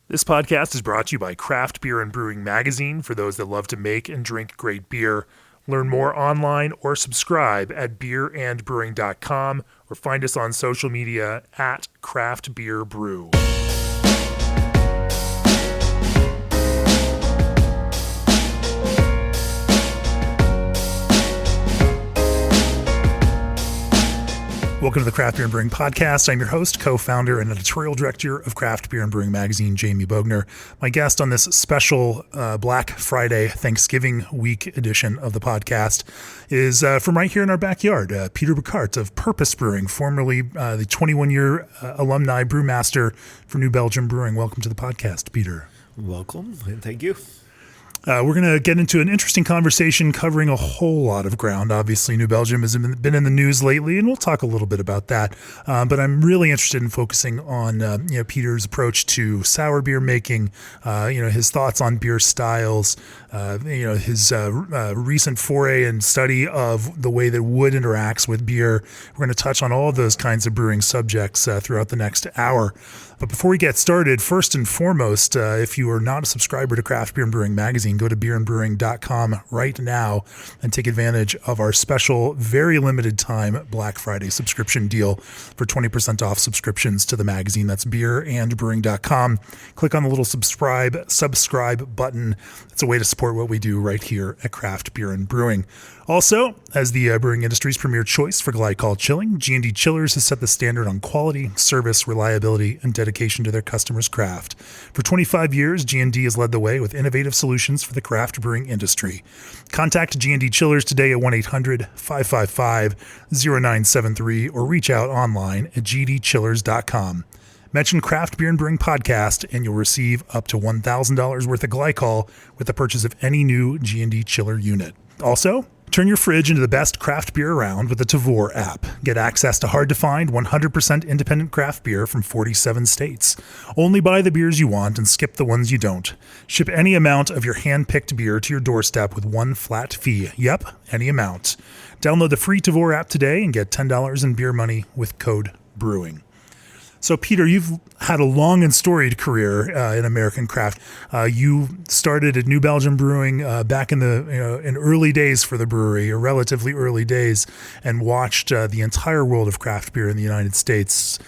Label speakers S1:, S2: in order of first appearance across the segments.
S1: This podcast is brought to you by Craft Beer and Brewing Magazine for those that love to make and drink great beer. Learn more online or subscribe at beerandbrewing.com or find us on social media at Craft Beer Brew. Welcome to the Craft Beer and Brewing Podcast. I'm your host, co-founder, and editorial director of Craft Beer and Brewing Magazine, Jamie Bogner. My guest on this special Black Friday Thanksgiving week edition of the podcast is from right here in our backyard, Peter Bouckaert of Purpose Brewing, formerly the 21-year alumni brewmaster for New Belgium Brewing. Welcome to the podcast, Peter.
S2: Welcome, and thank you.
S1: We're going to get into an interesting conversation covering a whole lot of ground. Obviously, New Belgium has been in the news lately, and we'll talk a little bit about that. But I'm really interested in focusing on Peter's approach to sour beer making, his thoughts on beer styles, his recent foray and study of the way that wood interacts with beer. We're going to touch on all of those kinds of brewing subjects throughout the next hour. But before we get started, first and foremost, if you are not a subscriber to Craft Beer and Brewing Magazine, go to beerandbrewing.com right now and take advantage of our special, very limited time Black Friday subscription deal for 20% off subscriptions to the magazine. That's beerandbrewing.com. Click on the little subscribe button. It's a way to support what we do right here at Craft Beer and Brewing. Also, as the brewing industry's premier choice for glycol chilling, G&D Chillers has set the standard on quality, service, reliability, and dedication to their customers' craft. For 25 years, G&D has led the way with innovative solutions for the craft brewing industry. Contact G&D Chillers today at 1-800-555-0973 or reach out online at gdchillers.com. Mention Craft Beer and Brewing Podcast and you'll receive up to $1,000 worth of glycol with the purchase of any new G&D Chiller unit. Also, turn your fridge into the best craft beer around with the Tavour app. Get access to hard-to-find 100% independent craft beer from 47 states. Only buy the beers you want and skip the ones you don't. Ship any amount of your hand-picked beer to your doorstep with one flat fee. Yep, any amount. Download the free Tavour app today and get $10 in beer money with code BREWING. So, Peter, you've had a long and storied career in American craft. You started at New Belgium Brewing back in in early days for the brewery, or relatively early days, and watched the entire world of craft beer in the United States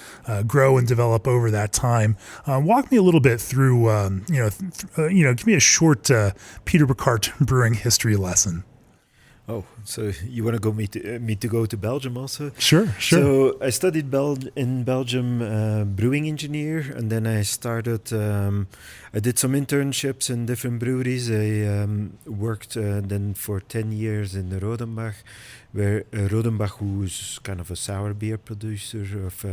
S1: grow and develop over that time. Walk me a little bit through, give me a short Peter Bouckaert brewing history lesson.
S2: Oh, so you want to go me to go to Belgium also?
S1: Sure.
S2: So I studied in Belgium brewing engineer, and then I started. I did some internships in different breweries. I worked then for 10 years in the Rodenbach, where Rodenbach, who's kind of a sour beer producer of.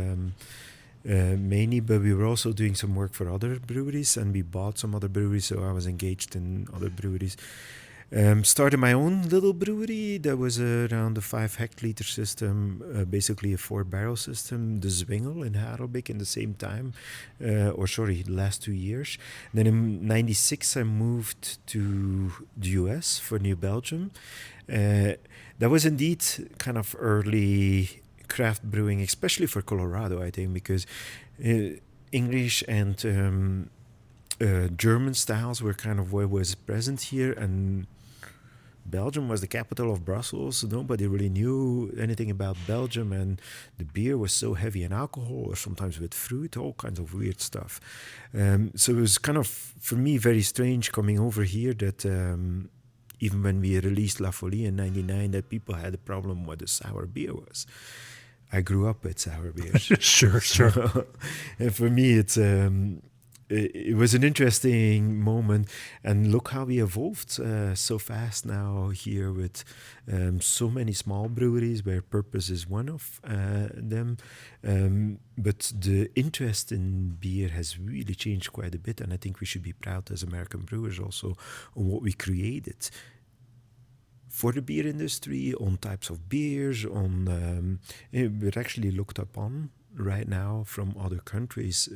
S2: Mainly, but we were also doing some work for other breweries, and we bought some other breweries, so I was engaged in other breweries. Started my own little brewery that was around a 5 hectoliter system, basically a 4-barrel system, the Zwingel in Harelbeke in the same time, the last 2 years. Then in 96 I moved to the US for New Belgium. That was indeed kind of early craft brewing, especially for Colorado, I think, because English and German styles were kind of what was present here, and Belgium was the capital of Brussels. Nobody really knew anything about Belgium, and the beer was so heavy in alcohol, or sometimes with fruit, all kinds of weird stuff. So it was kind of, for me, very strange coming over here that even when we released La Folie in 99, that people had a problem what a sour beer was. I grew up with sour beers.
S1: Sure.
S2: And for me, it was an interesting moment, and look how we evolved so fast now here with so many small breweries where Purpose is one of them. But the interest in beer has really changed quite a bit, and I think we should be proud as American brewers also on what we created for the beer industry, on types of beers, on we're actually looked upon right now from other countries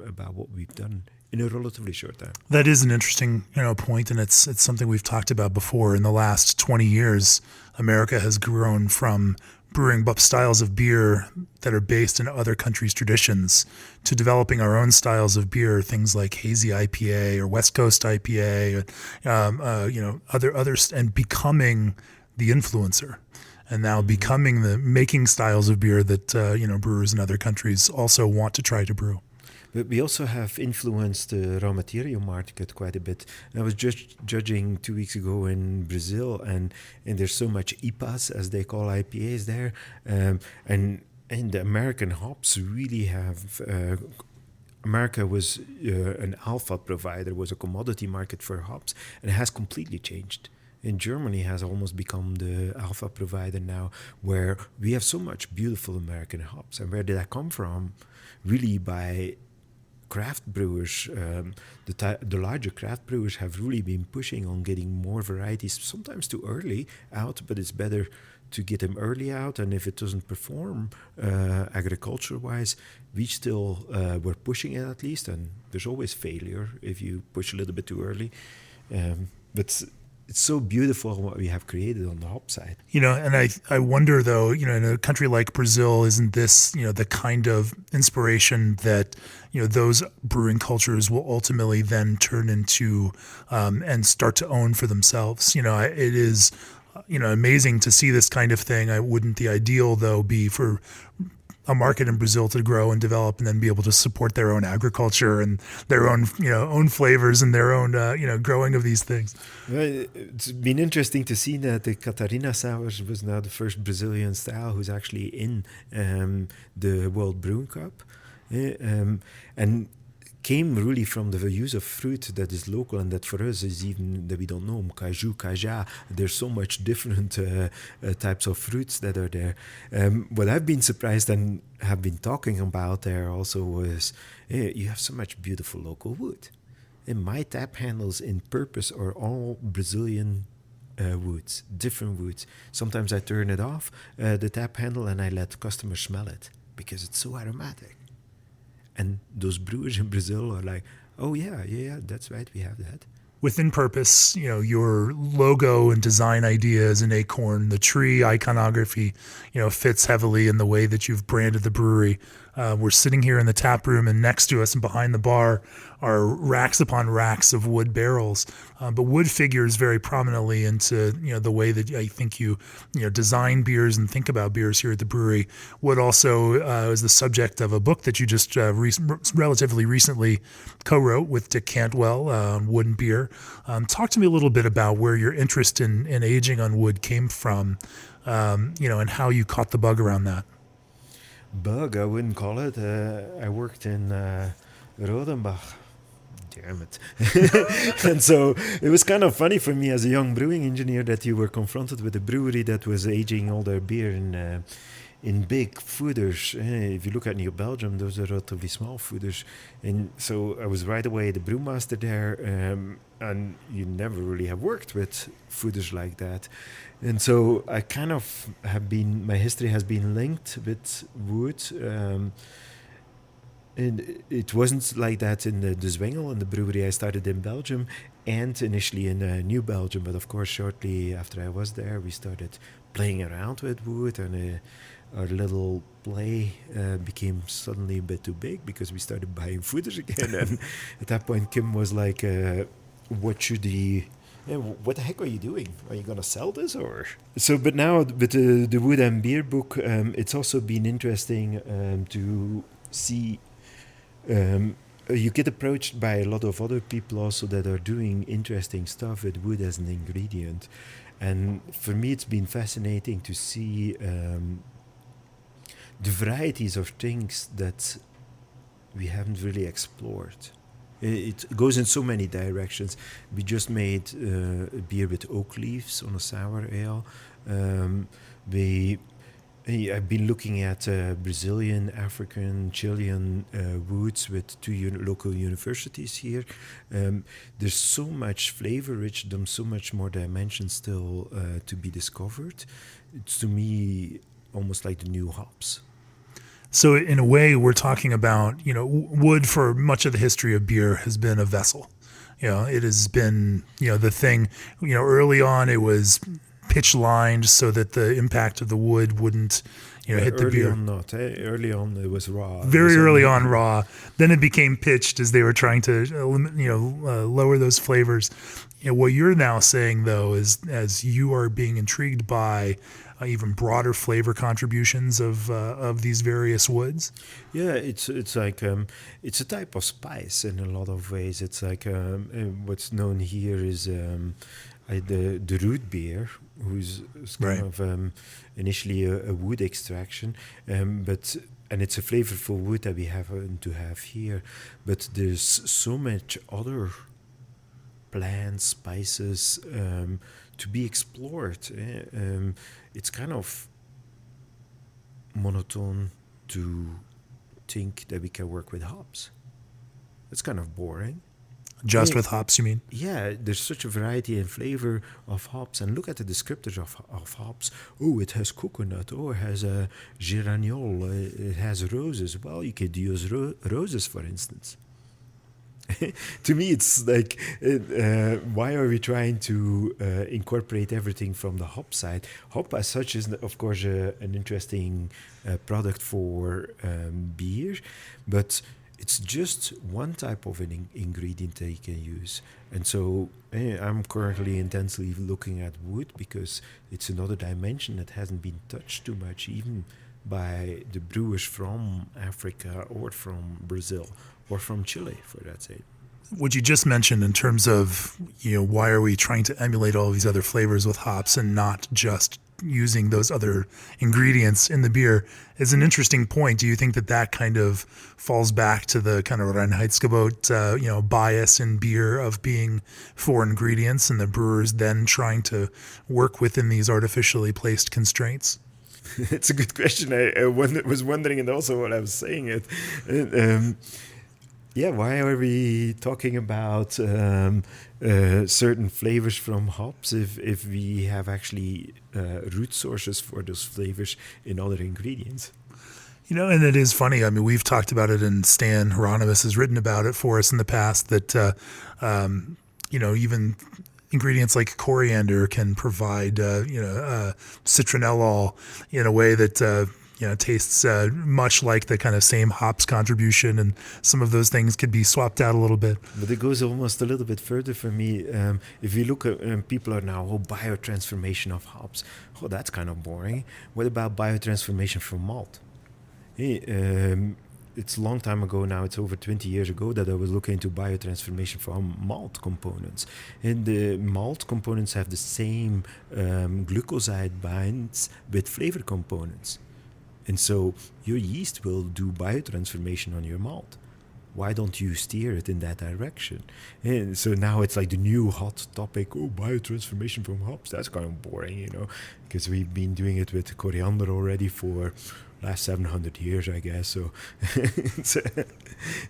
S2: about what we've done in a relatively short time.
S1: That is an interesting point, and it's something we've talked about before. In the last 20 years, America has grown from brewing styles of beer that are based in other countries' traditions to developing our own styles of beer, things like hazy IPA or West Coast IPA, others, and becoming the influencer, and now becoming the making styles of beer that brewers in other countries also want to try to brew.
S2: But we also have influenced the raw material market quite a bit. I was just judging 2 weeks ago in Brazil, and there's so much IPAs, as they call IPAs there, and the American hops really have. America was an alpha provider, was a commodity market for hops, and it has completely changed. In Germany has almost become the alpha provider now, where we have so much beautiful American hops. And where did that come from? Really by craft brewers. The larger craft brewers have really been pushing on getting more varieties, sometimes too early out, but it's better to get them early out. And if it doesn't perform agriculture-wise, we still were pushing it at least. And there's always failure if you push a little bit too early. But it's so beautiful what we have created on the hop side.
S1: And I wonder, though, in a country like Brazil, isn't this, the kind of inspiration that, those brewing cultures will ultimately then turn into and start to own for themselves? It is, amazing to see this kind of thing. Wouldn't the ideal, though, be for a market in Brazil to grow and develop and then be able to support their own agriculture and their own, own flavors and their own, growing of these things?
S2: Well, it's been interesting to see that the Catarina Sours was now the first Brazilian style who's actually in the World Brewing Cup. And came really from the use of fruit that is local and that for us is even that we don't know, caju, cajá. There's so much different types of fruits that are there. What I've been surprised and have been talking about there also was you have so much beautiful local wood. And my tap handles in purpose are all Brazilian woods, different woods. Sometimes I turn it off, the tap handle, and I let customers smell it because it's so aromatic. And those brewers in Brazil are like, oh, yeah, that's right, we have that.
S1: Within Purpose, your logo and design ideas and Acorn, the tree iconography, fits heavily in the way that you've branded the brewery. We're sitting here in the tap room, and next to us and behind the bar are racks upon racks of wood barrels. But wood figures very prominently into the way that I think you design beers and think about beers here at the brewery. Wood also is the subject of a book that you just relatively recently co-wrote with Dick Cantwell on wood and beer. Talk to me a little bit about where your interest in aging on wood came from, and how you caught the bug around that.
S2: Bug, I wouldn't call it. I worked in Rodenbach. Damn it. And so it was kind of funny for me as a young brewing engineer that you were confronted with a brewery that was aging all their beer in big foeders. If you look at New Belgium, those are relatively small foeders. And so I was right away the brewmaster there, and you never really have worked with foeders like that. And so I kind of my history has been linked with wood. And it wasn't like that in the Zwengel, in the brewery I started in Belgium, and initially in New Belgium. But of course, shortly after I was there, we started playing around with wood, and our little play became suddenly a bit too big because we started buying foeders again. And at that point, Kim was like, what the heck are you doing? Are you going to sell this? Or so? But now with the Wood and Beer book, it's also been interesting to see. You get approached by a lot of other people also that are doing interesting stuff with wood as an ingredient. And for me, it's been fascinating to see the varieties of things that we haven't really explored. It goes in so many directions. We just made a beer with oak leaves on a sour ale. I've been looking at Brazilian, African, Chilean woods with two local universities here. There's so much flavor richdom, so much more dimension still to be discovered. It's, to me, almost like the new hops.
S1: So in a way, we're talking about, wood for much of the history of beer has been a vessel. It has been, the thing, early on it was pitch lined so that the impact of the wood wouldn't, hit the beer.
S2: Early on not. Early on it was raw.
S1: Very early on raw. Then it became pitched as they were trying to lower those flavors. What you're now saying though is, as you are being intrigued by even broader flavor contributions of these various woods.
S2: Yeah, it's like it's a type of spice in a lot of ways. It's like what's known here is the root beer, who's kind of initially a wood extraction, and it's a flavorful wood that we happen to have here. But there's so much other plants, spices to be explored. It's kind of monotone to think that we can work with hops. It's kind of boring.
S1: Just with hops, you mean?
S2: Yeah, there's such a variety and flavor of hops. And look at the descriptors of hops. Oh, it has coconut. Oh, it has a geraniol. It has roses. Well, you could use roses, for instance. To me, it's like, why are we trying to incorporate everything from the hop side? Hop as such is, of course, an interesting product for beer, but it's just one type of an ingredient that you can use. And so I'm currently intensely looking at wood because it's another dimension that hasn't been touched too much, even by the brewers from Africa or from Brazil or from Chile, for that sake.
S1: What you just mentioned in terms of, why are we trying to emulate all these other flavors with hops and not just using those other ingredients in the beer is an interesting point. Do you think that kind of falls back to the kind of Reinheitsgebot, bias in beer of being four ingredients and the brewers then trying to work within these artificially placed constraints?
S2: It's a good question. I was wondering, and also what I was saying it. Why are we talking about certain flavors from hops if we have actually root sources for those flavors in other ingredients?
S1: And it is funny. I mean, we've talked about it, and Stan Hieronymus has written about it for us in the past that, even ingredients like coriander can provide, citronellol in a way that, tastes much like the kind of same hops contribution, and some of those things could be swapped out a little bit.
S2: But it goes almost a little bit further for me. If you look at people are now, biotransformation of hops. Oh, that's kind of boring. What about biotransformation from malt? It's a long time ago now. It's over 20 years ago that I was looking into biotransformation from malt components. And the malt components have the same glucoside binds with flavor components. And so your yeast will do biotransformation on your malt. Why don't you steer it in that direction? And so now it's like the new hot topic. Oh, biotransformation from hops. That's kind of boring, because we've been doing it with coriander already for last 700 years, I guess. So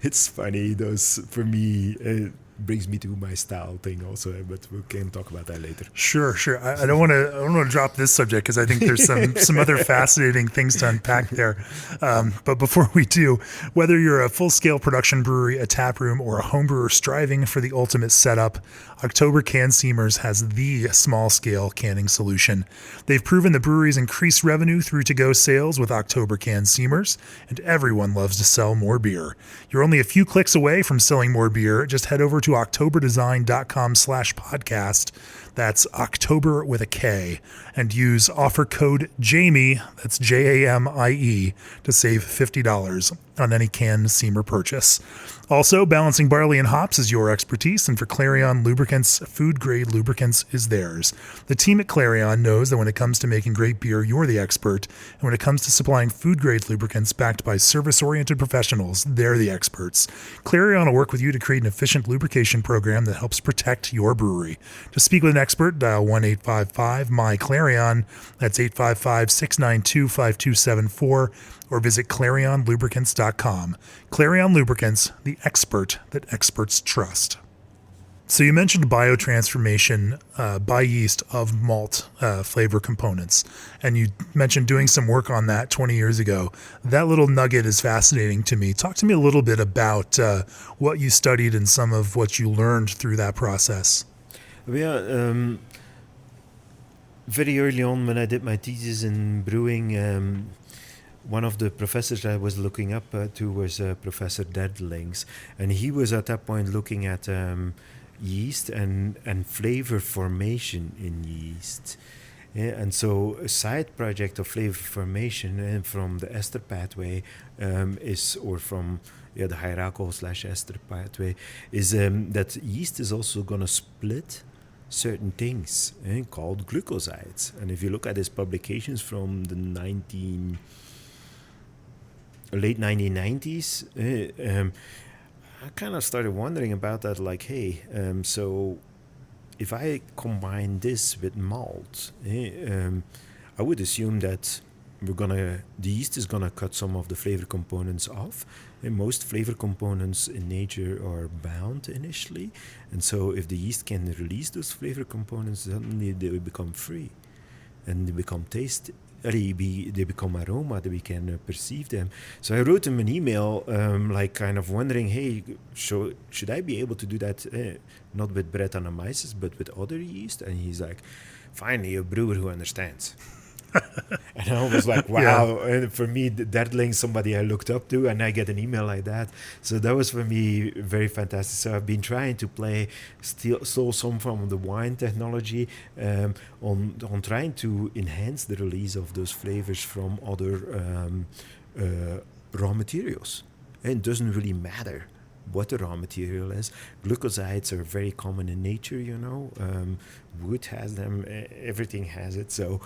S2: it's funny. Those, for me, brings me to my style thing also, but we can talk about that later.
S1: Sure. I don't want to drop this subject because I think there's some other fascinating things to unpack there. But before we do, whether you're a full-scale production brewery, a tap room, or a home brewer striving for the ultimate setup, October Can Seamers has the small-scale canning solution. They've proven the breweries increase revenue through to-go sales with October Can Seamers, and everyone loves to sell more beer. You're only a few clicks away from selling more beer. Just head over to octoberdesign.com/podcast. That's October with a K, and use offer code JAMIE, that's JAMIE, to save $50 on any Can Seamer purchase. Also, balancing barley and hops is your expertise, and for Clarion Lubricants, food-grade lubricants is theirs. The team at Clarion knows that when it comes to making great beer, you're the expert, and when it comes to supplying food-grade lubricants backed by service-oriented professionals, they're the experts. Clarion will work with you to create an efficient lubrication program that helps protect your brewery. To speak with an expert, dial 1-855-MY-CLARION, that's 855-692-5274, or visit ClarionLubricants.com. Clarion Lubricants, the expert that experts trust. So you mentioned biotransformation by yeast of malt flavor components, and you mentioned doing some work on that 20 years ago. That little nugget is fascinating to me. Talk to me a little bit about what you studied and some of what you learned through that process.
S2: Yeah, Very early on, when I did my thesis in brewing, one of the professors I was looking up to was Professor Derdelings, and he was at that point looking at yeast and flavor formation in yeast. Yeah, and so a side project of flavor formation from the ester pathway or from the higher alcohol / ester pathway is that yeast is also going to split certain things called glucosides. And if you look at his publications from the late 1990s, I kind of started wondering about that, like, hey, so if I combine this with malt, I would assume that the yeast is gonna cut some of the flavor components off. And most flavor components in nature are bound initially, and so if the yeast can release those flavor components, suddenly they will become free, and they become they become aroma, that we can perceive them. So I wrote him an email, like kind of wondering, hey, should I be able to do that, not with Brettanomyces, but with other yeast? And he's like, finally, a brewer who understands. And I was like, wow. Yeah. And for me, Derdeling, somebody I looked up to, and I get an email like that. So that was for me very fantastic. So I've been trying to stole some from the wine technology on trying to enhance the release of those flavors from other raw materials. And it doesn't really matter what the raw material is. Glucosides are very common in nature, wood has them, everything has it. So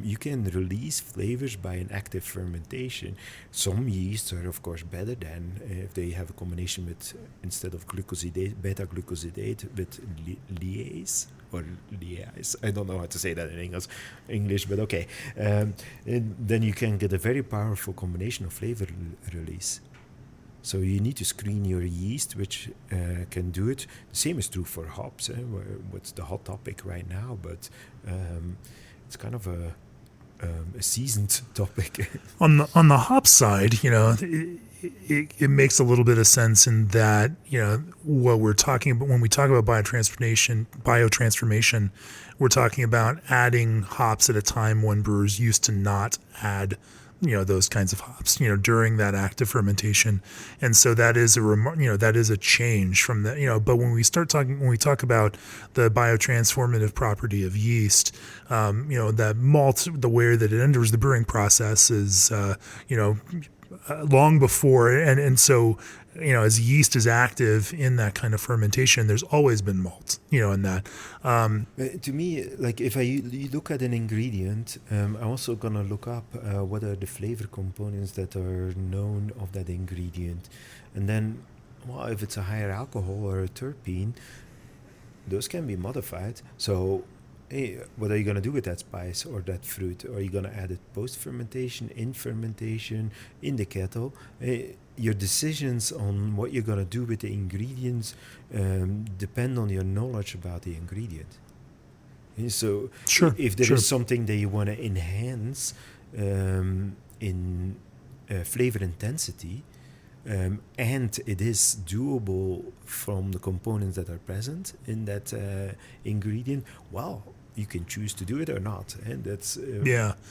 S2: you can release flavors by an active fermentation. Some yeasts are, of course, better than if they have a combination with, instead of beta-glucosidate, with liase. I don't know how to say that in English, but okay. Then you can get a very powerful combination of flavor release. So you need to screen your yeast, which can do it. The same is true for hops, what's the hot topic right now, but it's kind of a seasoned topic.
S1: On the hop side, it makes a little bit of sense in that, what we're talking about when we talk about biotransformation, we're talking about adding hops at a time when brewers used to not add those kinds of hops, during that active fermentation. And so that is that is a change from the, but when we talk about the biotransformative property of yeast, that malt, the way that it enters the brewing process is, long before. And so, as yeast is active in that kind of fermentation, there's always been malt, in that.
S2: To me, like if you look at an ingredient, I'm also going to look up what are the flavor components that are known of that ingredient. And then, if it's a higher alcohol or a terpene, those can be modified. So, hey, what are you going to do with that spice or that fruit? Are you going to add it post-fermentation, in fermentation, in the kettle? Your decisions on what you're going to do with the ingredients depend on your knowledge about the ingredient. And so if there is something that you want to enhance in flavor intensity, and it is doable from the components that are present in that ingredient, you can choose to do it or not. And that's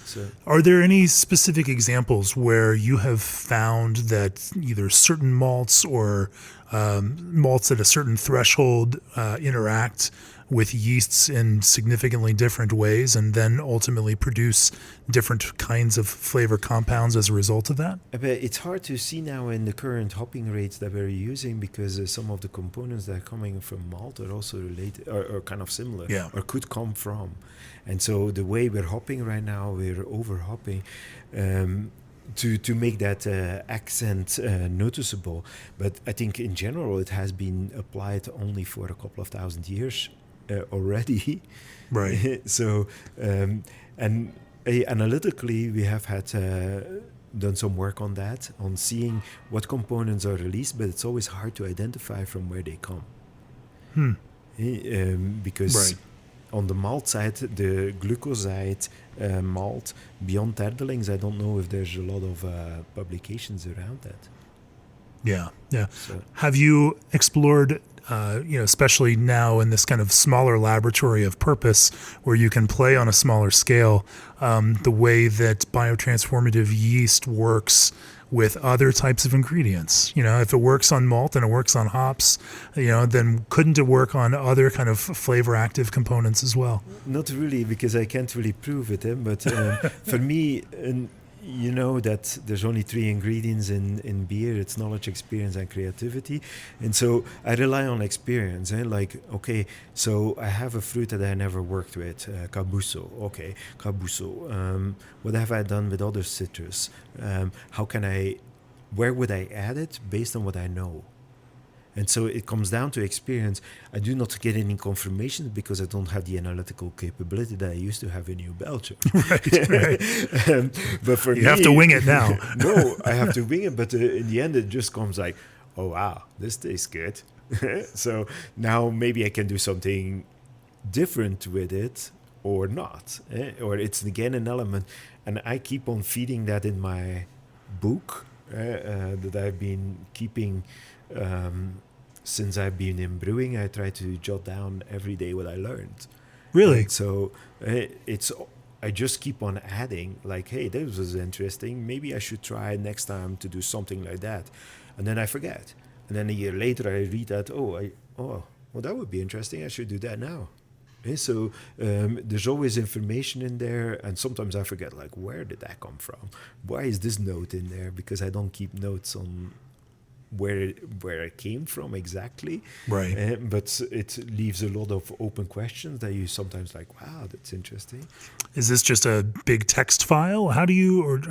S2: So.
S1: Are there any specific examples where you have found that either certain malts or malts at a certain threshold interact with yeasts in significantly different ways and then ultimately produce different kinds of flavor compounds as a result of that?
S2: It's hard to see now in the current hopping rates that we're using, because some of the components that are coming from malt are also related or kind of similar, or could come from. And so the way we're hopping right now, we're over hopping to make that accent noticeable. But I think in general it has been applied only for a couple of thousand years already.
S1: Right.
S2: So, and analytically, we have had done some work on that, on seeing what components are released, but it's always hard to identify from where they come. Because on the malt side, the glucoside malt, beyond Terdelings, I don't know if there's a lot of publications around that.
S1: Yeah. So. Have you explored especially now in this kind of smaller laboratory of purpose where you can play on a smaller scale, the way that biotransformative yeast works with other types of ingredients. If it works on malt and it works on hops, then couldn't it work on other kind of flavor active components as well?
S2: Not really, because I can't really prove it. But for me, you know that there's only three ingredients in beer. It's knowledge, experience, and creativity. And so I rely on experience. Okay, so I have a fruit that I never worked with, Cabuso. Okay, Cabuso. What have I done with other citrus? Where would I add it based on what I know? And so it comes down to experience. I do not get any confirmation because I don't have the analytical capability that I used to have in New Belgium.
S1: Right.
S2: But for
S1: you have to wing it now.
S2: No, I have to wing it. But in the end, it just comes like, oh, wow, this tastes good. So now maybe I can do something different with it or not. Or it's again an element. And I keep on feeding that in my book that I've been keeping since I've been in brewing. I try to jot down every day what I learned.
S1: Really?
S2: And so I just keep on adding, like, hey, this was interesting. Maybe I should try next time to do something like that. And then I forget. And then a year later, I read that, well, that would be interesting. I should do that now. So there's always information in there, and sometimes I forget, like, where did that come from? Why is this note in there? Because I don't keep notes on where it came from exactly.
S1: Right.
S2: But it leaves a lot of open questions that you sometimes like, wow, that's interesting.
S1: Is this just a big text file? How do you, or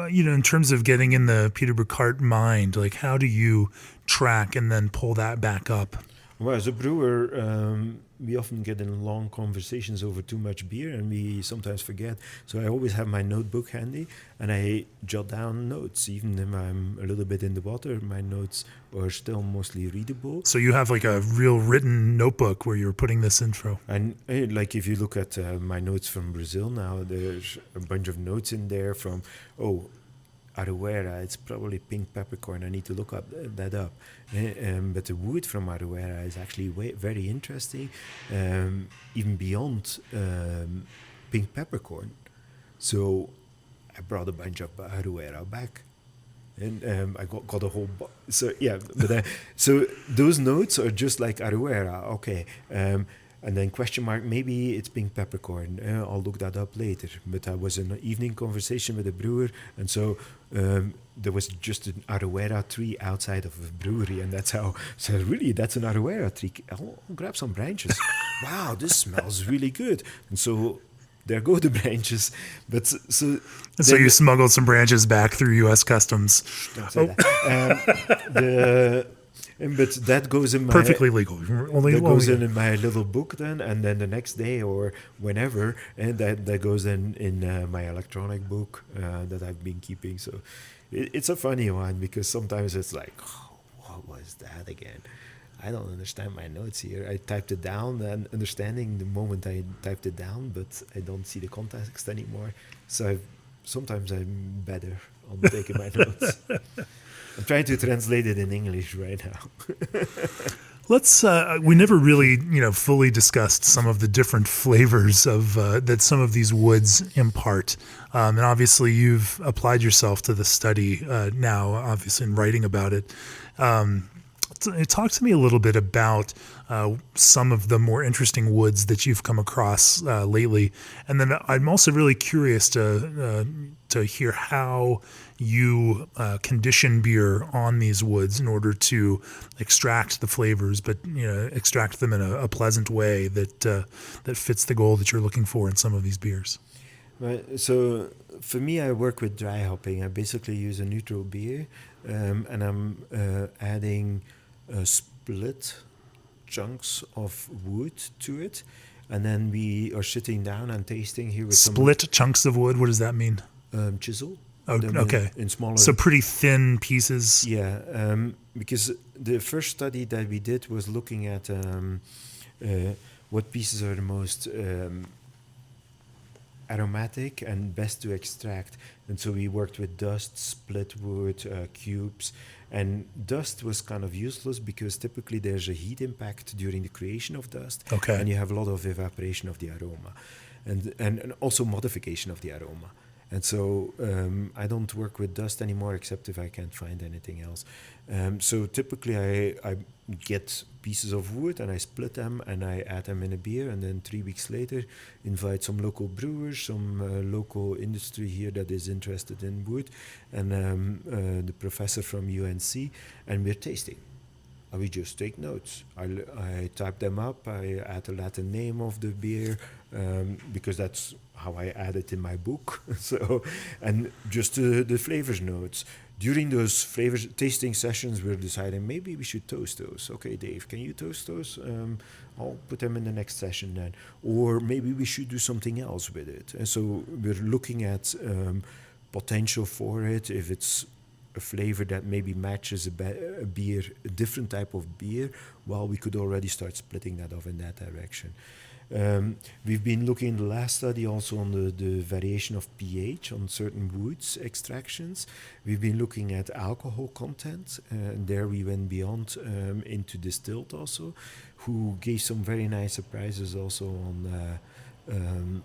S1: in terms of getting in the Peter Bouckaert mind, like how do you track and then pull that back up?
S2: Well, as a brewer, we often get in long conversations over too much beer, and we sometimes forget. So I always have my notebook handy, and I jot down notes. Even if I'm a little bit in the water, my notes are still mostly readable.
S1: So you have like a real written notebook where you're putting this info.
S2: And like if you look at my notes from Brazil now, there's a bunch of notes in there from, Aroeira, it's probably pink peppercorn. I need to look that up. But the wood from Aroeira is actually very interesting, even beyond pink peppercorn. So I brought a bunch of Aroeira back. And I got a whole... So those notes are just like Aroeira. Okay. And then question mark, maybe it's pink peppercorn. I'll look that up later. But that was an evening conversation with a brewer. And so there was just an Aroeira tree outside of a brewery. And that's how, so really, that's an Aroeira tree. I'll grab some branches. Wow, this smells really good. And so there go the branches. But so
S1: you smuggled some branches back through U.S. Customs.
S2: Don't say that. But that goes in my...
S1: Perfectly legal.
S2: Goes in my little book then, and then the next day or whenever, and that goes in my electronic book that I've been keeping. So it's a funny one because sometimes it's like, what was that again? I don't understand my notes here. I typed it down and understanding the moment I typed it down, but I don't see the context anymore. So sometimes I'm better on taking my notes. I'm trying to translate it in English right now.
S1: Let's. We never really, fully discussed some of the different flavors of that some of these woods impart. And obviously, you've applied yourself to the study now, obviously, in writing about it. Talk to me a little bit about some of the more interesting woods that you've come across lately, and then I'm also really curious to hear how you condition beer on these woods in order to extract the flavors, but extract them in a pleasant way that fits the goal that you're looking for in some of these beers.
S2: Right. So for me, I work with dry hopping. I basically use a neutral beer, and I'm adding split chunks of wood to it, and then we are sitting down and tasting here with
S1: split chunks of wood. What does that mean?
S2: Chisel.
S1: Oh, okay.
S2: In smaller.
S1: So pretty thin pieces.
S2: Yeah, because the first study that we did was looking at what pieces are the most aromatic and best to extract. And so we worked with dust, split wood, cubes, And dust was kind of useless because typically there's a heat impact during the creation of dust,
S1: Okay.
S2: and you have a lot of evaporation of the aroma, and also modification of the aroma. And so I don't work with dust anymore, except if I can't find anything else. So typically I get pieces of wood and I split them and I add them in a beer, and then 3 weeks later invite some local brewers, some local industry here that is interested in wood, and the professor from UNC, and we're tasting. And we just take notes. I type them up. I add the Latin name of the beer because that's how I add it in my book. So, and just the flavors notes. During those flavors tasting sessions, we're deciding maybe we should toast those. Okay, Dave, can you toast those? I'll put them in the next session then. Or maybe we should do something else with it. And so we're looking at potential for it. If it's a flavor that maybe matches a beer, a different type of beer, well, we could already start splitting that off in that direction. We've been looking in the last study also on the variation of pH on certain woods extractions. We've been looking at alcohol content, and there we went beyond into distilled also, who gave some very nice surprises also on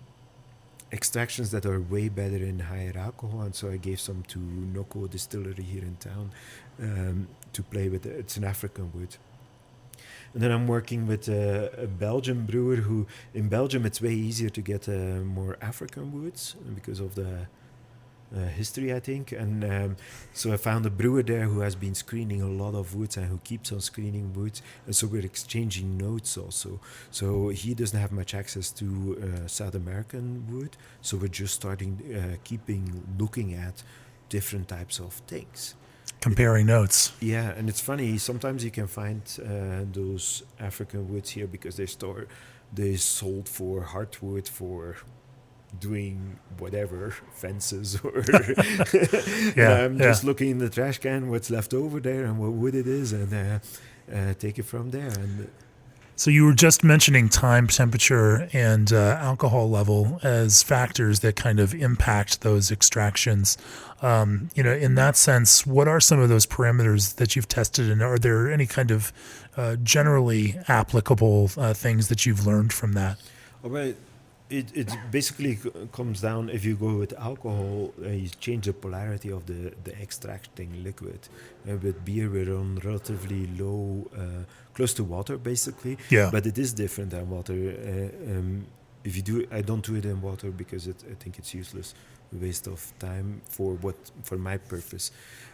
S2: extractions that are way better in higher alcohol, and so I gave some to Noko Distillery here in town to play with. It's an African wood. And then I'm working with a Belgian brewer who, in Belgium, it's way easier to get more African woods because of the history, I think. And so I found a brewer there who has been screening a lot of woods and who keeps on screening woods. And so we're exchanging notes also. So he doesn't have much access to South American wood. So we're just starting looking at different types of things.
S1: Comparing notes.
S2: Yeah, and it's funny. Sometimes you can find those African woods here because they sold for hardwood for doing whatever, fences or I'm just looking in the trash can what's left over there and what wood it is, and take it from there. And
S1: so you were just mentioning time, temperature, and alcohol level as factors that kind of impact those extractions. In that sense, what are some of those parameters that you've tested, and are there any kind of generally applicable things that you've learned from that?
S2: All right. It basically comes down, if you go with alcohol, you change the polarity of the extracting liquid. With beer, we're on relatively low, close to water, basically.
S1: Yeah.
S2: But it is different than water. If you do, I don't do it in water because I think it's useless, waste of time for my purpose.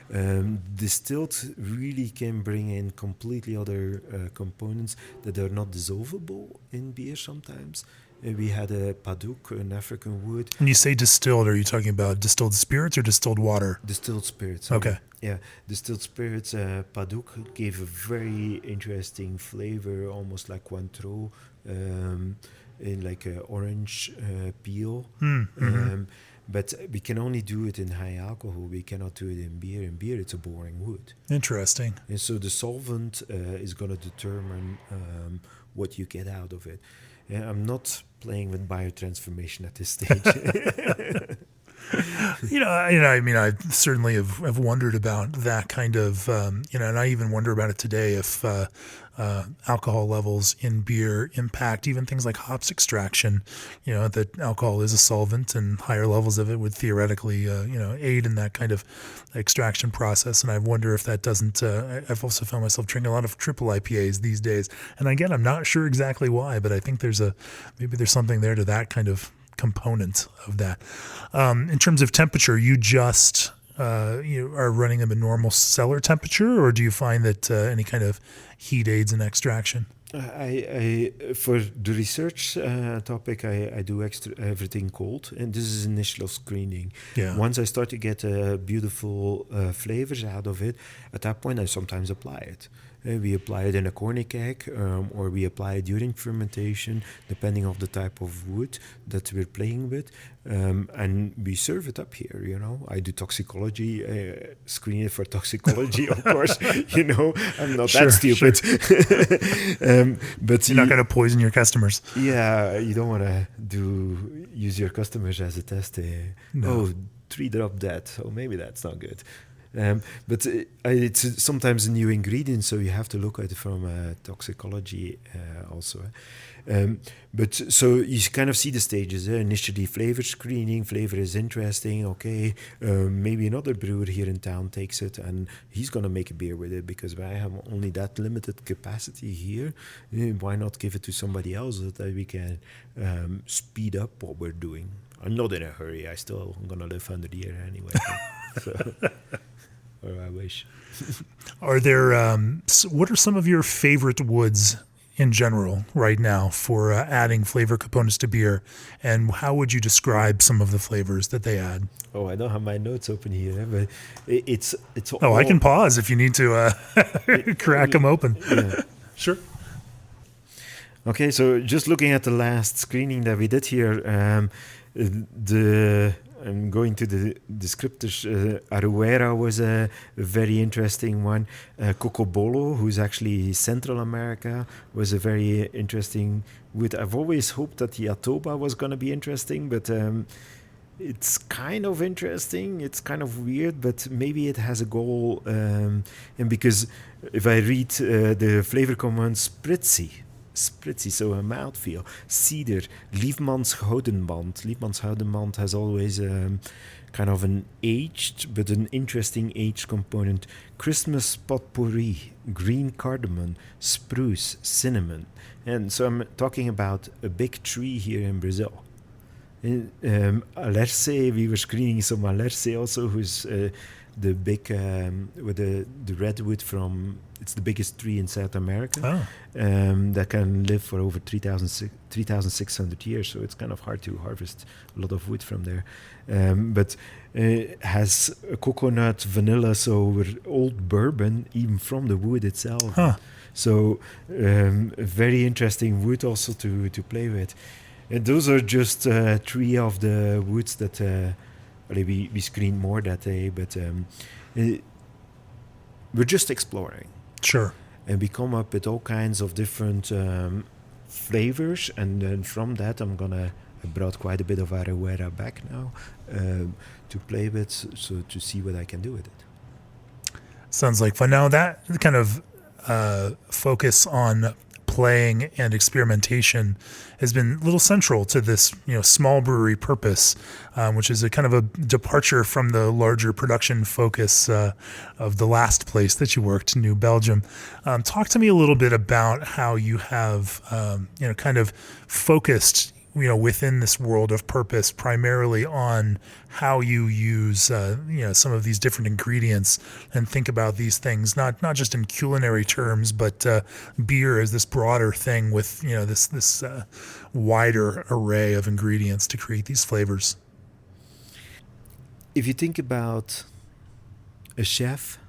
S2: Distilled really can bring in completely other components that are not dissolvable in beer sometimes. We had a Padouk, an African wood.
S1: When you say distilled, are you talking about distilled spirits or distilled water?
S2: Distilled spirits.
S1: Okay.
S2: Yeah, distilled spirits. Padouk gave a very interesting flavor, almost like Cointreau, in like an orange peel. But we can only do it in high alcohol. We cannot do it in beer. In beer, it's a boring wood.
S1: Interesting.
S2: And so the solvent is going to determine what you get out of it. Yeah, I'm not playing with biotransformation at this stage.
S1: I certainly have wondered about that kind of, and I even wonder about it today if alcohol levels in beer impact even things like hops extraction. That alcohol is a solvent, and higher levels of it would theoretically, aid in that kind of extraction process. And I wonder if that doesn't. I've also found myself drinking a lot of triple IPAs these days, and again, I'm not sure exactly why, but I think maybe there's something there to that kind of component of that. In terms of temperature, you just are running them at normal cellar temperature, or do you find that any kind of heat aids in extraction?
S2: I for the research topic, I do everything cold, and this is initial screening.
S1: Yeah.
S2: Once I start to get beautiful flavors out of it, at that point I sometimes apply it. We apply it in a corny keg, or we apply it during fermentation, depending on the type of wood that we're playing with, and we serve it up here. I do toxicology, screen it for toxicology, of course. I'm not that stupid.
S1: Sure. But you're not going to poison your customers.
S2: Yeah, you don't want to use your customers as a test.
S1: No.
S2: 3 drop that, so maybe that's not good. But it's sometimes a new ingredient, so you have to look at it from toxicology also. But so you kind of see the stages. Initially, flavor screening. Flavor is interesting. Okay, maybe another brewer here in town takes it and he's going to make a beer with it because I have only that limited capacity here. Why not give it to somebody else so that we can speed up what we're doing? I'm not in a hurry. I still am going to live 100 years anyway. So, or I wish.
S1: Are there, what are some of your favorite woods in general right now for adding flavor components to beer? And how would you describe some of the flavors that they add?
S2: Oh, I don't have my notes open here, but it's
S1: Oh, I can pause if you need to crack them open.
S2: Yeah.
S1: Sure.
S2: Okay, so just looking at the last screening that we did here, I'm going to the descriptors. Aruera was a very interesting one. Cocobolo, who's actually Central America, was a very interesting wood. I've always hoped that the Atoba was going to be interesting, but it's kind of interesting. It's kind of weird, but maybe it has a goal. And because if I read the flavor comments, spritzy, so a mouthfeel. Cedar, Liefmans-Houdenband. Liefmans-Houdenband has always kind of an aged, but an interesting aged component. Christmas potpourri, green cardamom, spruce, cinnamon. And so I'm talking about a big tree here in Brazil. Alerce, we were screening some Alerce also, who's the big, with the redwood from, it's the biggest tree in South America, that can live for over 3,600 years. So it's kind of hard to harvest a lot of wood from there. But has a coconut, vanilla, so old bourbon, even from the wood itself.
S1: Huh.
S2: So a very interesting wood also to play with. And those are just 3 of the woods that we screened more that day, but we're just exploring.
S1: Sure.
S2: And we come up with all kinds of different flavors, and then from that I brought quite a bit of Arowana back now to play with, so to see what I can do with it.
S1: Sounds like fun. Now that kind of focus on playing and experimentation has been a little central to this, small brewery purpose, which is a kind of a departure from the larger production focus of the last place that you worked, New Belgium. Talk to me a little bit about how you have, kind of focused, within this world of purpose, primarily on how you use, some of these different ingredients and think about these things, not just in culinary terms, but beer as this broader thing with, this wider array of ingredients to create these flavors.
S2: If you think about a chef,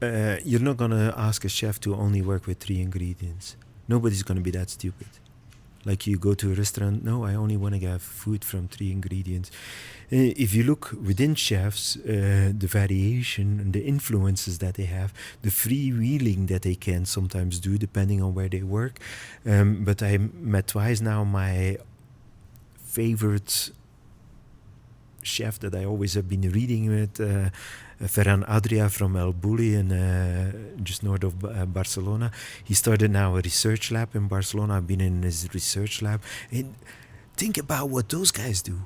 S2: you're not going to ask a chef to only work with 3 ingredients. Nobody's going to be that stupid. Like you go to a restaurant, no, I only want to have food from 3 ingredients. If you look within chefs, the variation and the influences that they have, the freewheeling that they can sometimes do depending on where they work. But I met twice now my favorite chef that I always have been reading with, Ferran Adria from El Bulli, just north of Barcelona. He started now a research lab in Barcelona. I've been in his research lab. And think about what those guys do.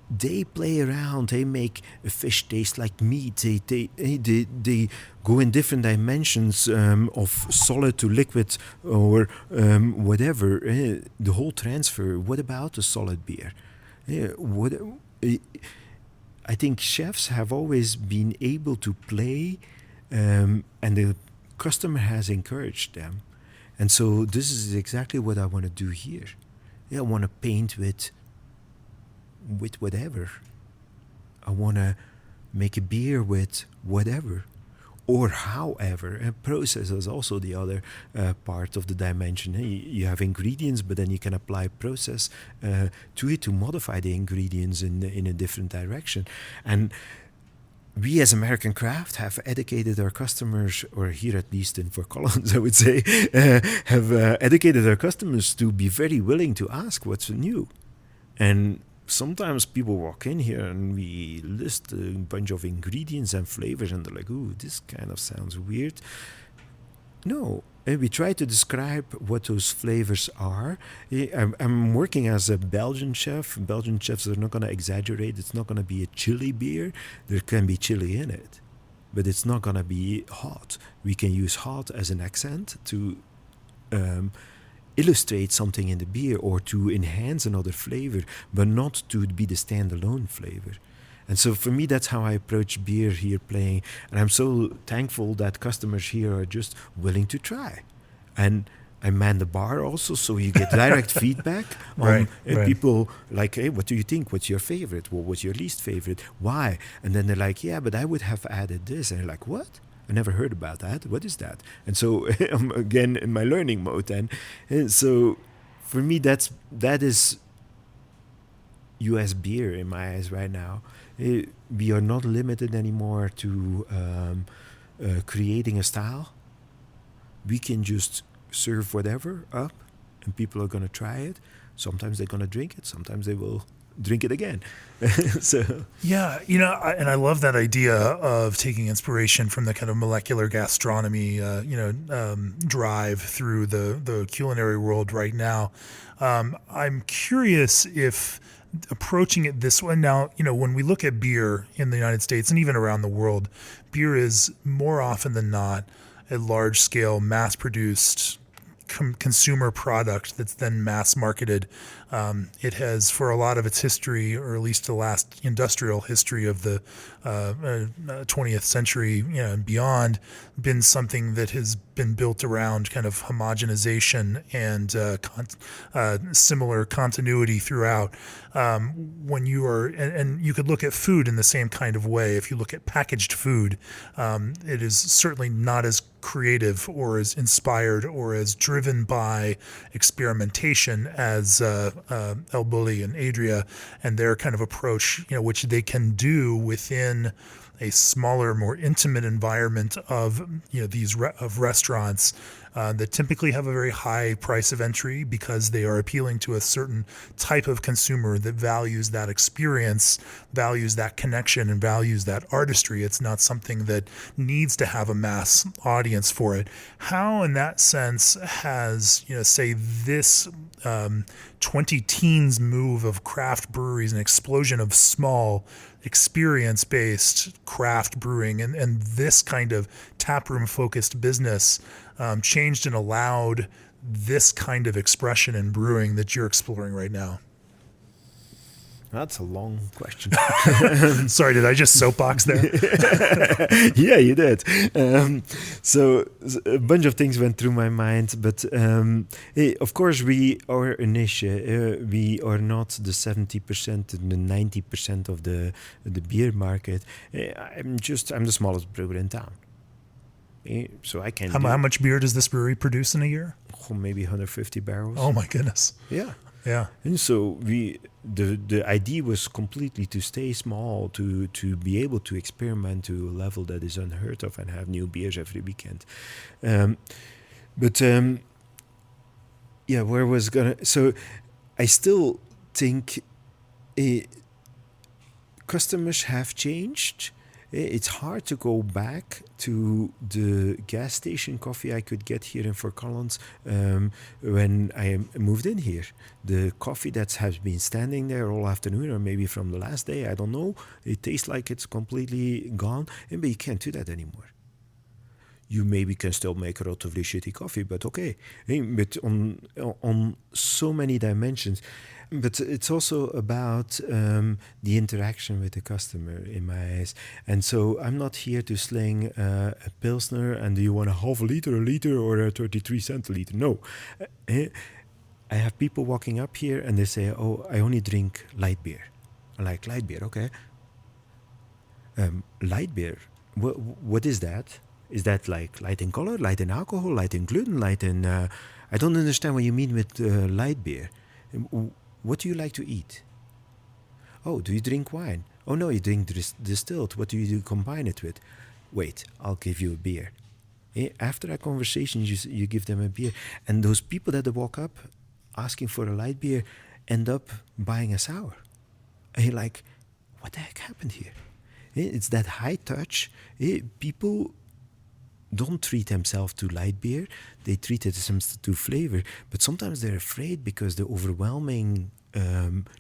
S2: They play around. They make a fish taste like meat. They go in different dimensions of solid to liquid or whatever. The whole transfer. What about a solid beer? I think chefs have always been able to play, and the customer has encouraged them. And so this is exactly what I want to do here. I want to paint with whatever. I want to make a beer with whatever. Or however, and process is also the other part of the dimension. You have ingredients, but then you can apply process to it to modify the ingredients in a different direction. And we as American Craft have educated our customers, or here at least in Fort Collins, I would say, have educated our customers to be very willing to ask what's new. And sometimes people walk in here and we list a bunch of ingredients and flavors and they're like, ooh, this kind of sounds weird. No, we try to describe what those flavors are. I'm working as a Belgian chef. Belgian chefs are not going to exaggerate. It's not going to be a chili beer. There can be chili in it, but it's not going to be hot. We can use hot as an accent to illustrate something in the beer or to enhance another flavor, but not to be the standalone flavor. And so for me, that's how I approach beer here playing. And I'm so thankful that customers here are just willing to try. And I man the bar also, so you get direct feedback on people like, hey, what do you think? What's your favorite? What was your least favorite? Why? And then they're like, yeah, but I would have added this. And you're like, what? I never heard about that. What is that? And so I'm again in my learning mode. And so for me, that is US beer in my eyes right now. We are not limited anymore to creating a style. We can just serve whatever up and people are going to try it. Sometimes they're going to drink it. Sometimes they will drink it again. So
S1: yeah, and I love that idea of taking inspiration from the kind of molecular gastronomy, drive through the culinary world right now. I'm curious if approaching it this way now, when we look at beer in the United States and even around the world, beer is more often than not a large scale, mass produced consumer product that's then mass marketed. It has, for a lot of its history, or at least the last industrial history of the 20th century and beyond, been something that has been built around kind of homogenization and similar continuity throughout. When you are, and you could look at food in the same kind of way. If you look at packaged food, it is certainly not as creative or as inspired or as driven by experimentation as El Bulli and Adria and their kind of approach, which they can do within a smaller, more intimate environment of of restaurants that typically have a very high price of entry because they are appealing to a certain type of consumer that values that experience, values that connection, and values that artistry. It's not something that needs to have a mass audience for it. How, in that sense, has say this 20-teens move of craft breweries, an explosion of small experience-based craft brewing and this kind of taproom-focused business changed and allowed this kind of expression in brewing that you're exploring right now?
S2: That's a long question.
S1: Sorry, did I just soapbox there?
S2: Yeah, you did. So a bunch of things went through my mind, but of course we are a niche. We are not the 70% and the 90% of the beer market. I'm the smallest brewer in town. So I can.
S1: How much beer does this brewery produce in a year?
S2: Oh, maybe 150 barrels.
S1: Oh my goodness.
S2: Yeah.
S1: Yeah.
S2: And so the idea was completely to stay small, to be able to experiment to a level that is unheard of and have new beers every weekend. Where was gonna? So I still think customers have changed. It's hard to go back to the gas station coffee I could get here in Fort Collins when I moved in here. The coffee that has been standing there all afternoon, or maybe from the last day, I don't know. It tastes like it's completely gone, but you can't do that anymore. You maybe can still make a relatively shitty coffee, but okay. But on so many dimensions. But it's also about the interaction with the customer in my eyes. And so I'm not here to sling a Pilsner and do you want a half a liter, or a 33 cent a liter? No. I have people walking up here and they say, oh, I only drink light beer. I like light beer, okay. Light beer, what is that? Is that like light in color, light in alcohol, light in gluten, light in... I don't understand what you mean with light beer. What do you like to eat? Oh, do you drink wine? Oh no, you drink distilled. What do you combine it with? Wait, I'll give you a beer. After that conversation, you give them a beer. And those people that walk up asking for a light beer end up buying a sour. And you're like, what the heck happened here? It's that high touch. People don't treat themselves to light beer. They treat it to flavor. But sometimes they're afraid because the overwhelming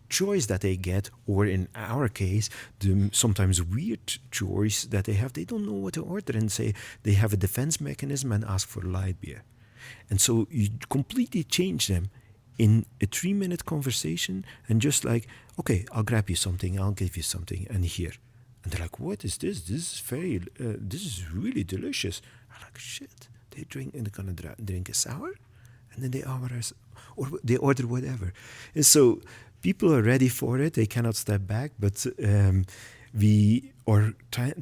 S2: choice that they get, or in our case, the sometimes weird choice that they have, they don't know what to order and say they have a defense mechanism and ask for light beer. And so you completely change them in a 3-minute conversation and just like, okay, I'll grab you something, I'll give you something, and here. And they're like, what is this? This is really delicious. I'm like, shit, they're gonna drink a sour? And then they order whatever. And so people are ready for it. They cannot step back, but we are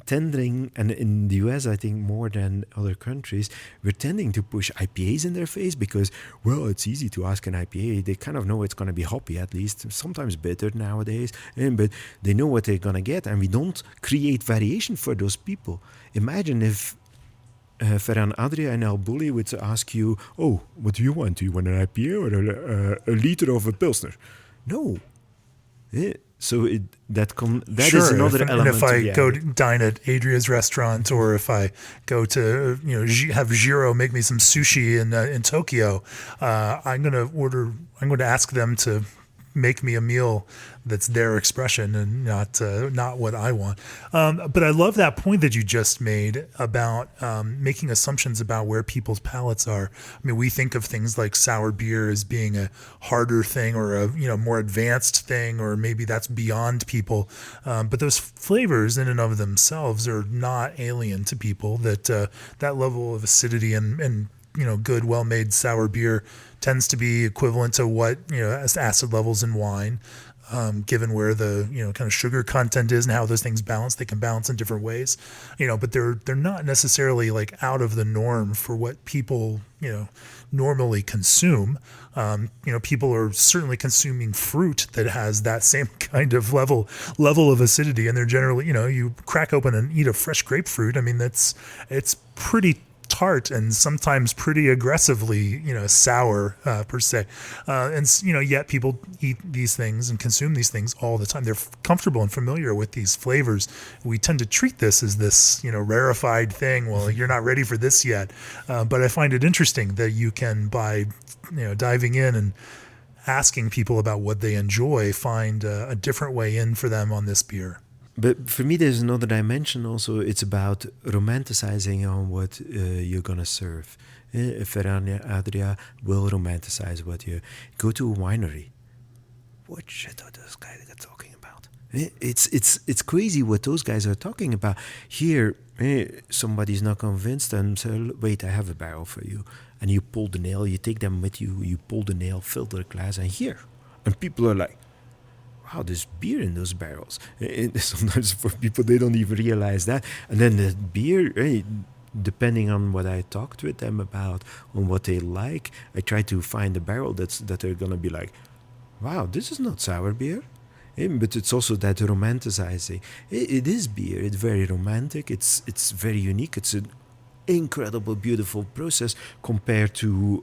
S2: tending, and in the US, I think more than other countries, we're tending to push IPAs in their face because, well, it's easy to ask an IPA. They kind of know it's going to be hoppy, at least, sometimes bitter nowadays, but they know what they're going to get, and we don't create variation for those people. Imagine if Ferran Adria and El Bulli would ask you, oh, what do you want? Do you want an IPA or a liter of a Pilsner? No. So that
S1: sure,
S2: is another element.
S1: And if I go dine at Adria's restaurant, or if I go to have Jiro make me some sushi in Tokyo, I'm going to ask them to make me a meal that's their expression and not what I want. But I love that point that you just made about making assumptions about where people's palates are. I mean, we think of things like sour beer as being a harder thing or a more advanced thing, or maybe that's beyond people. But those flavors in and of themselves are not alien to people. That level of acidity and good, well-made sour beer tends to be equivalent to what, as acid levels in wine, given where the, kind of sugar content is and how those things balance. They can balance in different ways, but they're not necessarily like out of the norm for what people, normally consume. People are certainly consuming fruit that has that same kind of level of acidity. And they're generally, you crack open and eat a fresh grapefruit. I mean, it's pretty tart and sometimes pretty aggressively, sour per se. And yet people eat these things and consume these things all the time. They're comfortable and familiar with these flavors. We tend to treat this as this, rarefied thing. Well, you're not ready for this yet. But I find it interesting that you can, by, diving in and asking people about what they enjoy, find a different way in for them on this beer.
S2: But for me, there's another dimension also. It's about romanticizing on what you're going to serve. Ferran Adria will romanticize what you... Go to a winery. What shit are those guys talking about? It's crazy what those guys are talking about. Here, somebody's not convinced and say, wait, I have a barrel for you. And you pull the nail, you take them with you, you pull the nail, fill the glass, and here. And people are like, wow, there's beer in those barrels. And sometimes for people, they don't even realize that. And then the beer, depending on what I talked with them about, on what they like, I try to find a barrel that they're going to be like, wow, this is not sour beer. But it's also that romanticizing. It is beer. It's very romantic. It's very unique. It's an incredible, beautiful process compared to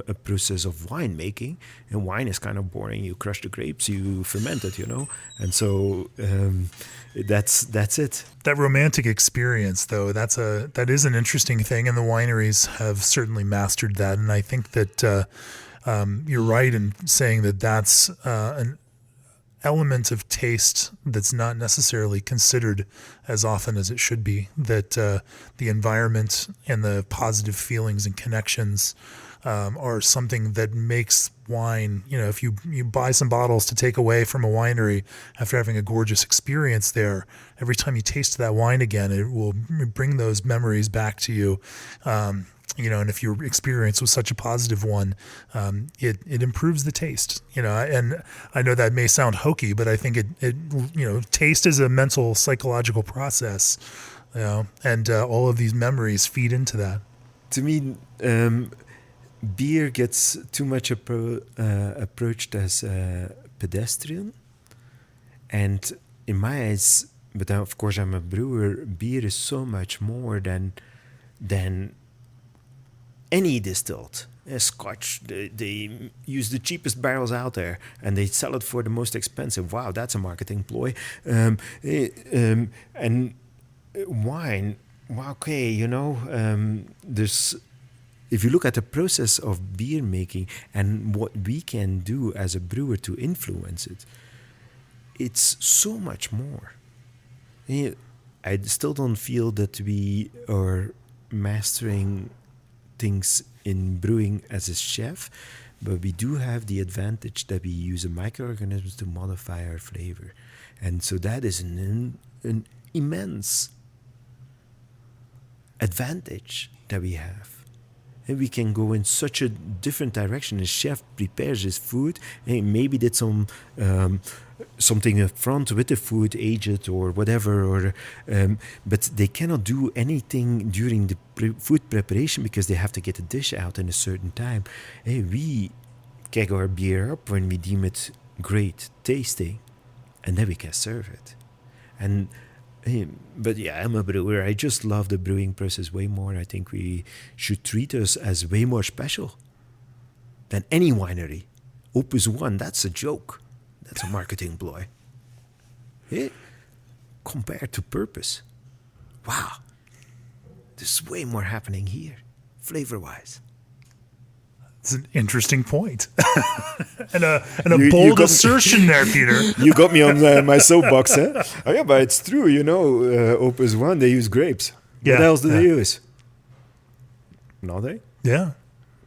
S2: a process of winemaking. And wine is kind of boring. You crush the grapes, you ferment it, and so that's it.
S1: That romantic experience, though, that is an interesting thing, and the wineries have certainly mastered that. And I think that you're right in saying that that's an element of taste that's not necessarily considered as often as it should be, that the environment and the positive feelings and connections are something that makes wine, if you buy some bottles to take away from a winery after having a gorgeous experience there, every time you taste that wine again, it will bring those memories back to you. And if your experience was such a positive one, it improves the taste, and I know that may sound hokey, but I think it taste is a mental, psychological process, and all of these memories feed into that.
S2: To me, beer gets too much approached as pedestrian, and in my eyes, but of course I'm a brewer, beer is so much more than any distilled. Scotch, they use the cheapest barrels out there and they sell it for the most expensive. Wow, that's a marketing ploy. And wine, okay, there's, if you look at the process of beer making and what we can do as a brewer to influence it, it's so much more. I still don't feel that we are mastering things in brewing as a chef, but we do have the advantage that we use microorganisms to modify our flavor. And so that is an immense advantage that we have. And we can go in such a different direction. A chef prepares his food, and maybe did some something up front with the food, age it or whatever, but they cannot do anything during the food preparation because they have to get the dish out in a certain time. We keg our beer up when we deem it great tasting, and then we can serve it. But yeah, I'm a brewer. I just love the brewing process way more. I think we should treat us as way more special than any winery. Opus One, that's a joke. That's a marketing ploy. Compared to purpose, wow, there's way more happening here, flavor-wise.
S1: It's an interesting point. and a bold assertion there, Peter.
S2: You got me on my soapbox, eh? Oh yeah, but it's true, Opus One, they use grapes. What else do they use? Nothing?
S1: Yeah.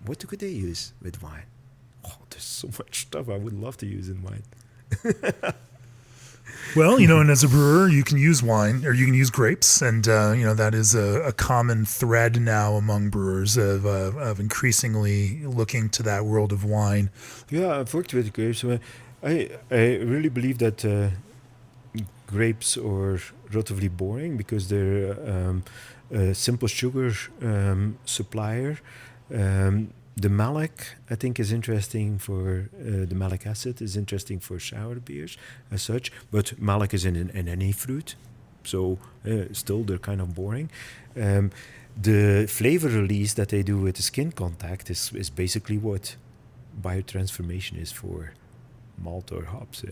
S2: What could they use with wine? Oh, there's so much stuff I would love to use in wine.
S1: Well, and as a brewer, you can use wine or you can use grapes. And, that is a common thread now among brewers of increasingly looking to that world of wine.
S2: Yeah, I've worked with grapes. I really believe that grapes are relatively boring because they're a simple sugar supplier. The malic, I think, is interesting for the malic acid is interesting for sour beers as such, but malic is in any fruit, so still they're kind of boring. The flavor release that they do with the skin contact is basically what biotransformation is for malt or hops,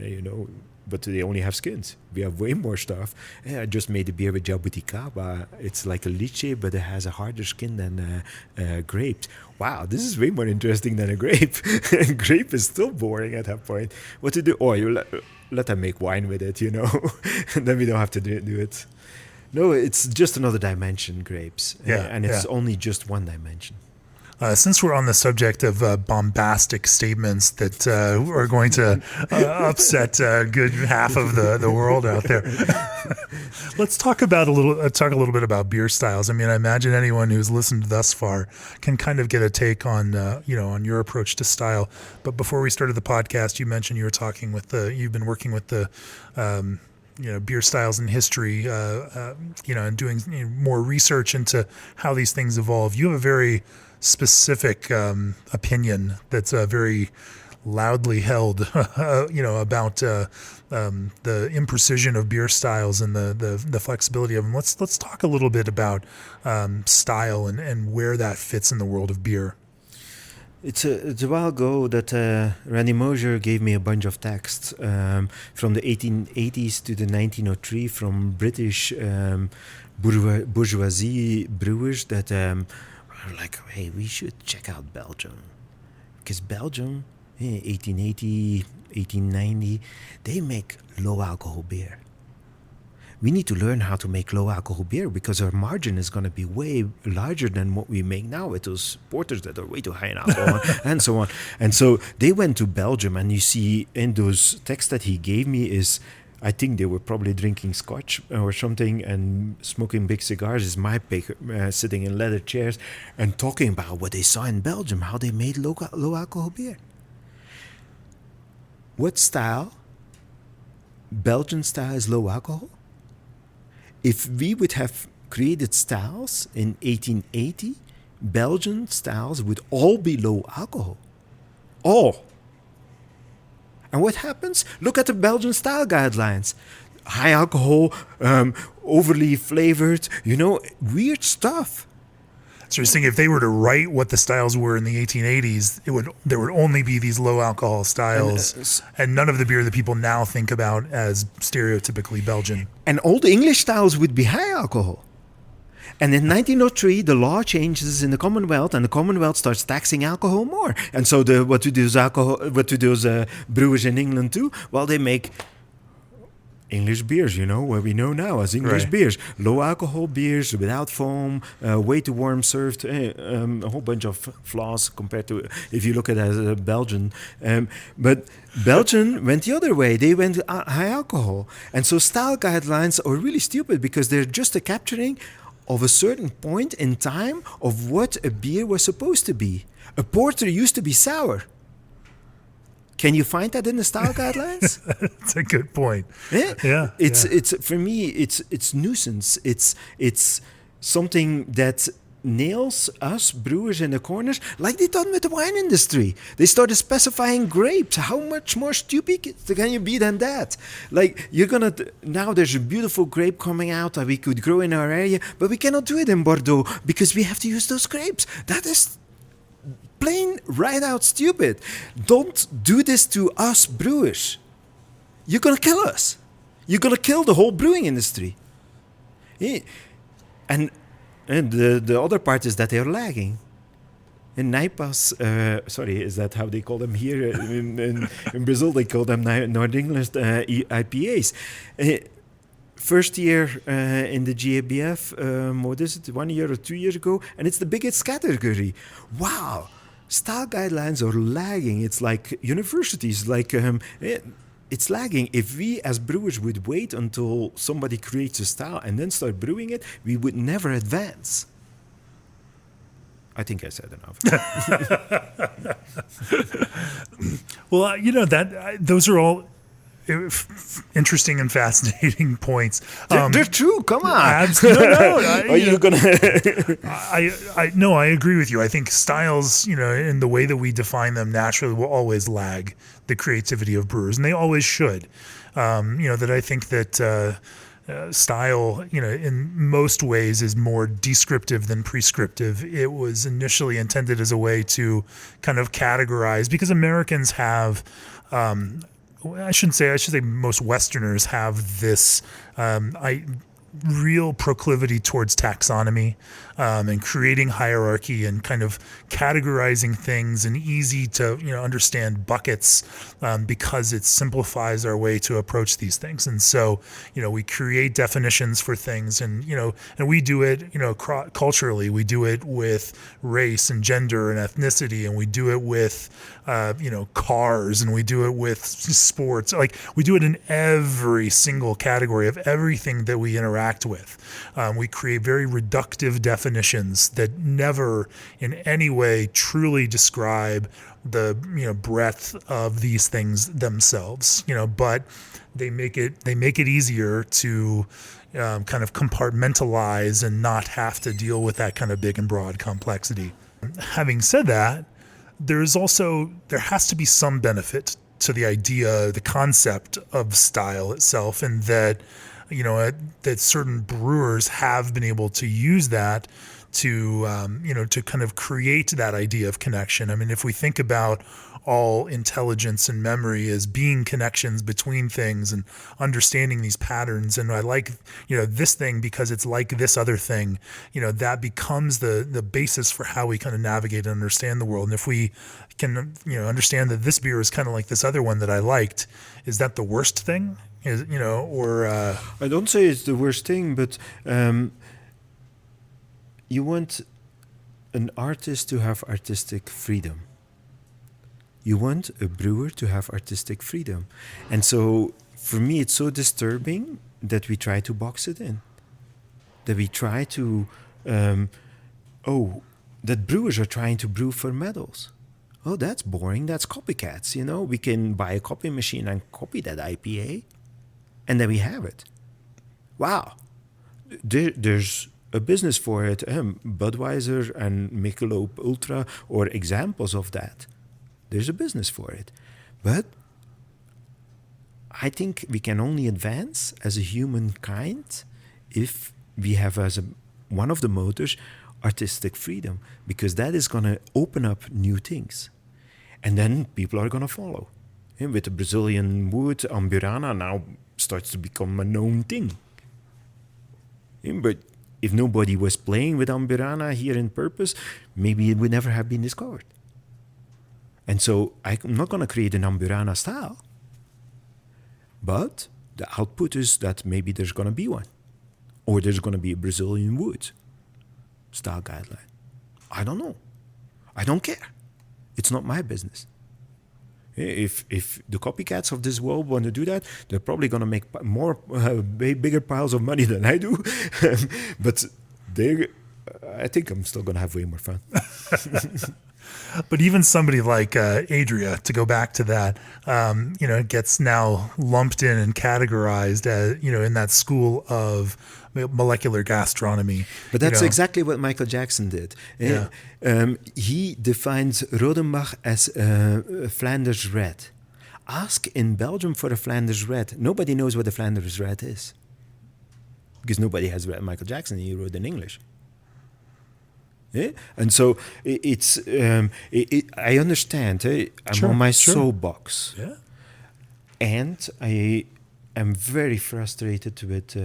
S2: but they only have skins. We have way more stuff. I just made a beer with jabuticaba. It's like a lychee, but it has a harder skin than grapes. Wow, this is way more interesting than a grape. Grape is still boring at that point. What to do? Oh, you let them make wine with it, and then we don't have to do it. No, it's just another dimension, grapes. And it's only just one dimension.
S1: Since we're on the subject of bombastic statements that are going to upset a good half of the world out there, let's talk a little bit about beer styles. I mean, I imagine anyone who's listened thus far can kind of get a take on on your approach to style. But before we started the podcast, you mentioned you've been working with the beer styles and history, and doing more research into how these things evolve. You have a very specific opinion that's very loudly held, about the imprecision of beer styles and the flexibility of them. Let's talk a little bit about style and where that fits in the world of beer.
S2: It's a while ago that Randy Mosier gave me a bunch of texts from the 1880s to the 1903 from British bourgeoisie brewers that were like, hey, we should check out Belgium. Because Belgium, 1880, 1890, they make low alcohol beer. We need to learn how to make low alcohol beer because our margin is going to be way larger than what we make now with those porters that are way too high in alcohol and so on. And so they went to Belgium, and you see in those texts that he gave me is, I think they were probably drinking scotch or something and smoking big cigars. Is my pick, sitting in leather chairs and talking about what they saw in Belgium, how they made low alcohol beer. What style? Belgian style is low alcohol? If we would have created styles in 1880, Belgian styles would all be low alcohol. All. And what happens? Look at the Belgian style guidelines. High alcohol, overly flavored, weird stuff.
S1: So you're saying if they were to write what the styles were in the 1880s, there would only be these low alcohol styles, and none of the beer that people now think about as stereotypically Belgian.
S2: And all the English styles would be high alcohol. And in 1903, the law changes in the Commonwealth, and the Commonwealth starts taxing alcohol more. And so what do those brewers in England do? Well, they make English beers, what we know now as English beers. Low alcohol beers without foam, way too warm served, a whole bunch of flaws compared to if you look at it as a Belgian. But Belgian went the other way. They went high alcohol. And so style guidelines are really stupid because they're just a capturing of a certain point in time of what a beer was supposed to be. A porter used to be sour. Can you find that in the style guidelines?
S1: That's a good point.
S2: Yeah. It's for me it's nuisance. It's something that nails us brewers in the corners, like they done with the wine industry. They started specifying grapes. How much more stupid can you be than that? Like now there's a beautiful grape coming out that we could grow in our area, but we cannot do it in Bordeaux because we have to use those grapes. That is plain right out stupid. Don't do this to us brewers. You're gonna kill us. You're gonna kill the whole brewing industry. Yeah. And the other part is that they're lagging. In Naipas, is that how they call them here? In Brazil, they call them North English IPAs. First year in the GABF, what is it, 1 year or 2 years ago, and it's the biggest category. Wow, style guidelines are lagging. It's like universities, it's lagging. If we as brewers would wait until somebody creates a style and then start brewing it, we would never advance. I think I said enough.
S1: Well, those are all interesting and fascinating points.
S2: They're true. Come on.
S1: I agree with you. I think styles, in the way that we define them naturally will always lag the creativity of brewers, and they always should. That I think that style, in most ways is more descriptive than prescriptive. It was initially intended as a way to kind of categorize, because Americans have, I should say most Westerners have this real proclivity towards taxonomy and creating hierarchy and kind of categorizing things in easy to understand buckets because it simplifies our way to approach these things. And so we create definitions for things, and and we do it culturally. We do it with race and gender and ethnicity, and we do it with cars, and we do it with sports. Like, we do it in every single category of everything that we interact with. We create very reductive definitions that never in any way truly describe the breadth of these things themselves. But they make it easier to kind of compartmentalize and not have to deal with that kind of big and broad complexity. Having said that, there has to be some benefit to the idea, the concept of style itself, and that that certain brewers have been able to use that to to kind of create that idea of connection. I mean, if we think about all intelligence and memory as being connections between things and understanding these patterns, and I like this thing because it's like this other thing, that becomes the basis for how we kind of navigate and understand the world. And if we can understand that this beer is kind of like this other one that I liked, is that the worst thing? I
S2: don't say it's the worst thing, but you want an artist to have artistic freedom. You want a brewer to have artistic freedom. And so for me, it's so disturbing that we try to box it in. That we try to, that brewers are trying to brew for medals. Oh, that's boring. That's copycats. We can buy a copy machine and copy that IPA, and then we have it. Wow. There's a business for it. Budweiser and Michelob Ultra are examples of that. There's a business for it. But I think we can only advance as a humankind if we have as one of the motors artistic freedom, because that is going to open up new things. And then people are going to follow. And with the Brazilian wood, Amburana now starts to become a known thing. But if nobody was playing with Amburana here in Purpose, maybe it would never have been discovered. And so I'm not going to create an Amburana style, but the output is that maybe there's going to be one. Or there's going to be a Brazilian wood style guideline. I don't know. I don't care. It's not my business. If the copycats of this world want to do that, they're probably going to make bigger piles of money than I do. But I think I'm still going to have way more fun.
S1: But even somebody like Adria, to go back to that, gets now lumped in and categorized as, in that school of molecular gastronomy.
S2: But that's exactly what Michael Jackson did.
S1: Yeah.
S2: He defines Rodenbach as Flanders Red. Ask in Belgium for a Flanders Red. Nobody knows what a Flanders Red is. Because nobody has read Michael Jackson. He wrote in English. Yeah? And so I understand. I'm on my soapbox.
S1: Yeah.
S2: And I am very frustrated with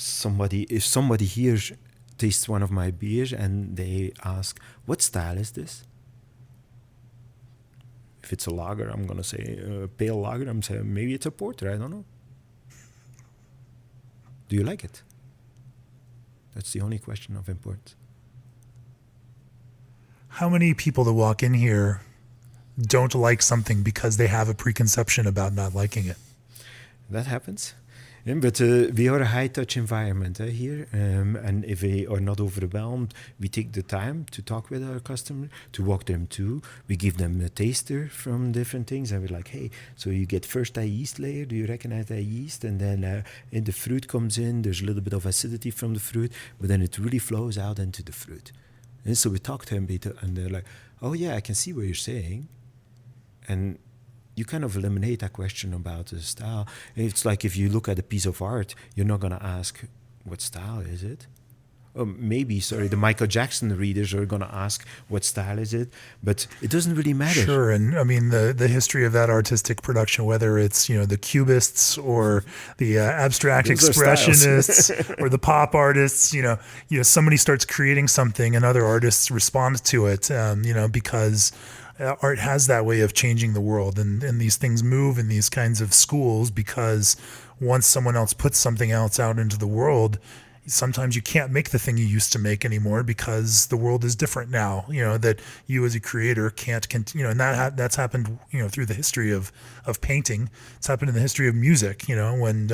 S2: if somebody here tastes one of my beers and they ask, what style is this? If it's a lager, I'm going to say pale lager. I'm saying maybe it's a porter. I don't know. Do you like it? That's the only question of importance.
S1: How many people that walk in here don't like something because they have a preconception about not liking it?
S2: That happens. But we are a high-touch environment here. And if we are not overwhelmed, we take the time to talk with our customer, to walk them through. We give them a taster from different things. And we're like, hey, so you get first that yeast layer. Do you recognize that yeast? And then the fruit comes in. There's a little bit of acidity from the fruit, but then it really flows out into the fruit. And so we talk to them, and they're like, oh, yeah, I can see what you're saying. And you kind of eliminate that question about the style. It's like if you look at a piece of art, you're not going to ask, what style is it? Or maybe, the Michael Jackson readers are going to ask, what style is it? But it doesn't really matter.
S1: Sure, and I mean, the history of that artistic production, whether it's, the cubists or the abstract expressionists or the pop artists, somebody starts creating something and other artists respond to it, because art has that way of changing the world, and these things move in these kinds of schools because once someone else puts something else out into the world, sometimes you can't make the thing you used to make anymore because the world is different now, that you as a creator can't continue, and that's happened, through the history of painting. It's happened in the history of music, when,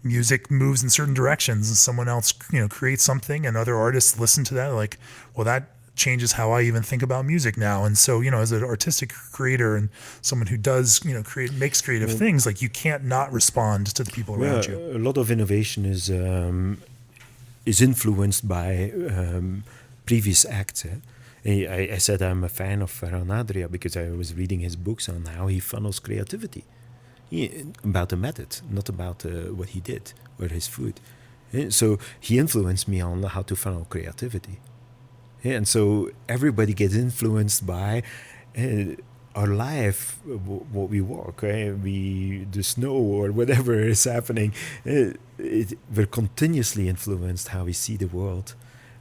S1: music moves in certain directions and someone else, creates something and other artists listen to that, like, well, that changes how I even think about music now. And so, as an artistic creator and someone who does, makes creative things, like you can't not respond to the people around you.
S2: A lot of innovation is influenced by previous acts. I said I'm a fan of Ferran Adria because I was reading his books on how he funnels creativity. About the method, not about what he did or his food. So he influenced me on how to funnel creativity. And so everybody gets influenced by our life, what we walk, the snow or whatever is happening. We're continuously influenced how we see the world.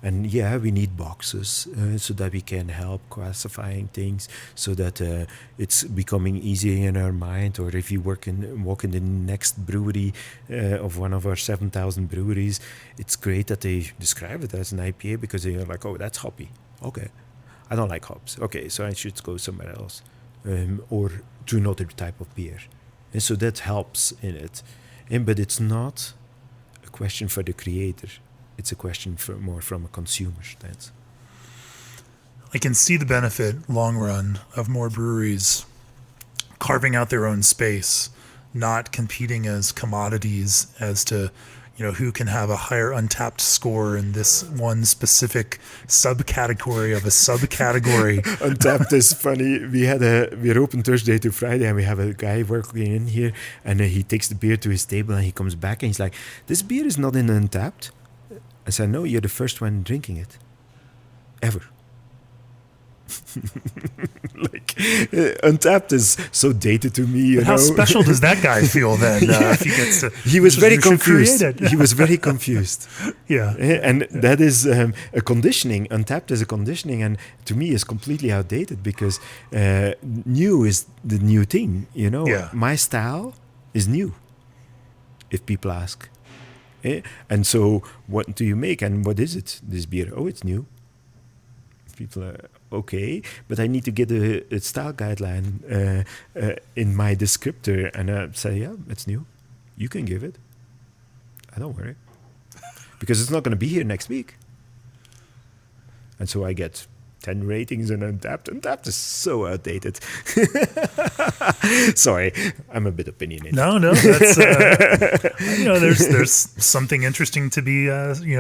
S2: And we need boxes so that we can help classifying things, so that it's becoming easier in our mind. Or if you walk in the next brewery of one of our 7,000 breweries, it's great that they describe it as an IPA because they're like, oh, that's hoppy. Okay, I don't like hops. Okay, so I should go somewhere else or to another type of beer. And so that helps in it. But it's not a question for the creator. It's a question more from a consumer stance.
S1: I can see the benefit, long run, of more breweries carving out their own space, not competing as commodities as to, who can have a higher untapped score in this one specific subcategory of a subcategory.
S2: Untapped is funny. We're open Thursday to Friday, and we have a guy working in here, and he takes the beer to his table, and he comes back, and he's like, "This beer is not in Untapped." I said, no, you're the first one drinking it. Ever. Like, Untapped is so dated to me, you
S1: But
S2: know.
S1: how special does that guy feel then? If he gets to,
S2: He was very
S1: you should create
S2: confused.
S1: it.
S2: He was very confused.
S1: Yeah.
S2: And that is a conditioning. Untapped is a conditioning, and to me is completely outdated because new is the new thing, you know.
S1: Yeah.
S2: My style is new, if people ask. And so what do you make, and what is it, this beer? Oh, it's new. People are okay, but I need to get a style guideline in my descriptor, and I say, yeah, it's new. You can give it. I don't worry, because it's not going to be here next week. And so I get 10 ratings on Untapped. Untapped is so outdated. Sorry, I'm a bit opinionated.
S1: No, that's there's something interesting to be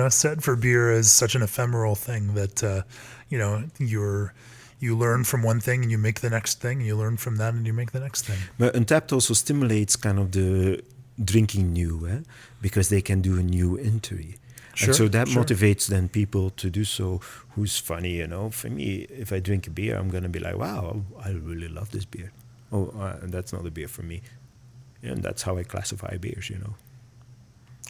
S1: said for beer as such an ephemeral thing that you learn from one thing and you make the next thing, and you learn from that and you make the next thing.
S2: But Untapped also stimulates kind of the drinking new, because they can do a new entry. Sure, and so that motivates then people to do so. Who's funny, you know? For me, if I drink a beer, I'm going to be like, wow, I really love this beer. Oh, that's not a beer for me. And that's how I classify beers, you know.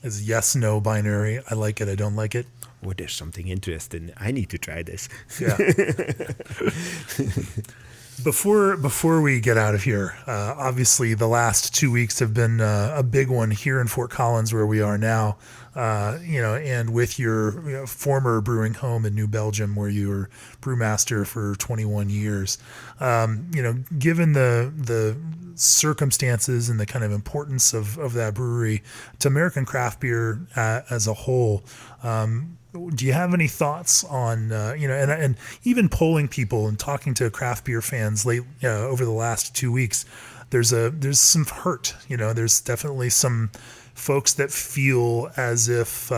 S1: Is yes, no binary. I like it, I don't like it.
S2: Or there's something interesting. I need to try this.
S1: Yeah. Before we get out of here, obviously the last 2 weeks have been a big one here in Fort Collins, where we are now. And with your former brewing home in New Belgium, where you were brewmaster for 21 years, given the circumstances and the kind of importance of that brewery to American craft beer as a whole, do you have any thoughts on, and even polling people and talking to craft beer fans over the last 2 weeks, there's some hurt, there's definitely some folks that feel as if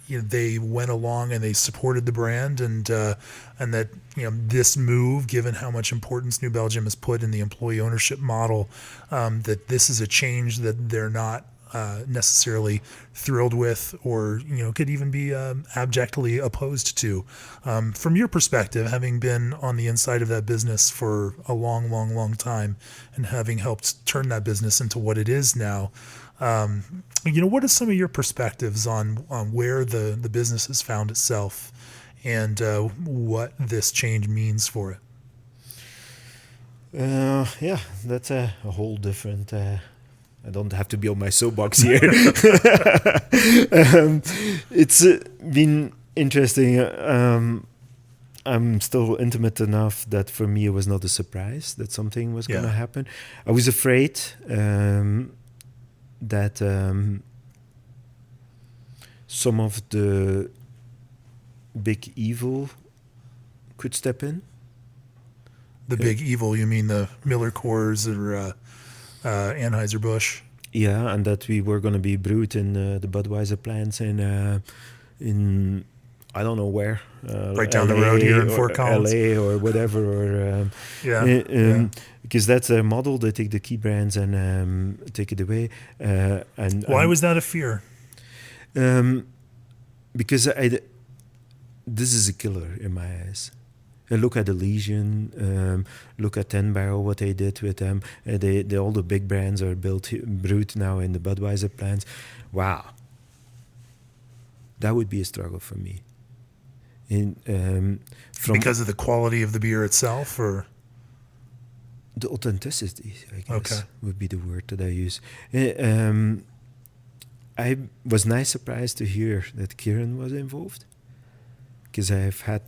S1: they went along and they supported the brand, and that this move, given how much importance New Belgium has put in the employee ownership model, that this is a change that they're not necessarily thrilled with, or could even be abjectly opposed to. From your perspective, having been on the inside of that business for a long time, and having helped turn that business into what it is now, what are some of your perspectives on where the business has found itself, and what this change means for it?
S2: That's a whole different. I don't have to be on my soapbox here. It's been interesting. I'm still intimate enough that for me it was not a surprise that something was going to happen. I was afraid that some of the big evil could step in.
S1: The big evil, you mean the Miller Coors or Anheuser-Busch?
S2: Yeah, and that we were going to be brewed in the Budweiser plants in I don't know where.
S1: Right down LA, the road here in Fort Collins.
S2: LA or whatever. Because that's their model. They take the key brands and take it away. And
S1: why was that a fear?
S2: Because this is a killer in my eyes. Look at Elysian, look at 10 Barrel, what they did with them. All the big brands are brewed now in the Budweiser plants. Wow. That would be a struggle for me.
S1: Because of the quality of the beer itself, or?
S2: The authenticity, I guess, would be the word that I use. I was nice surprised to hear that Kieran was involved, because I've had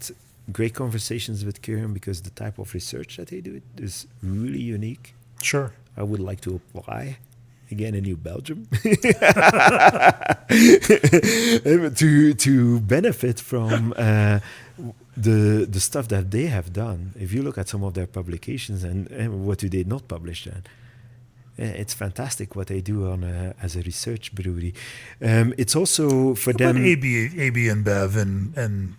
S2: great conversations with Kieran, because the type of research that they do is really unique.
S1: Sure.
S2: I would like to apply again in New Belgium to benefit from the stuff that they have done. If you look at some of their publications and what do they not publish then, it's fantastic what they do on as a research brewery. It's also for them.
S1: AB and Bev and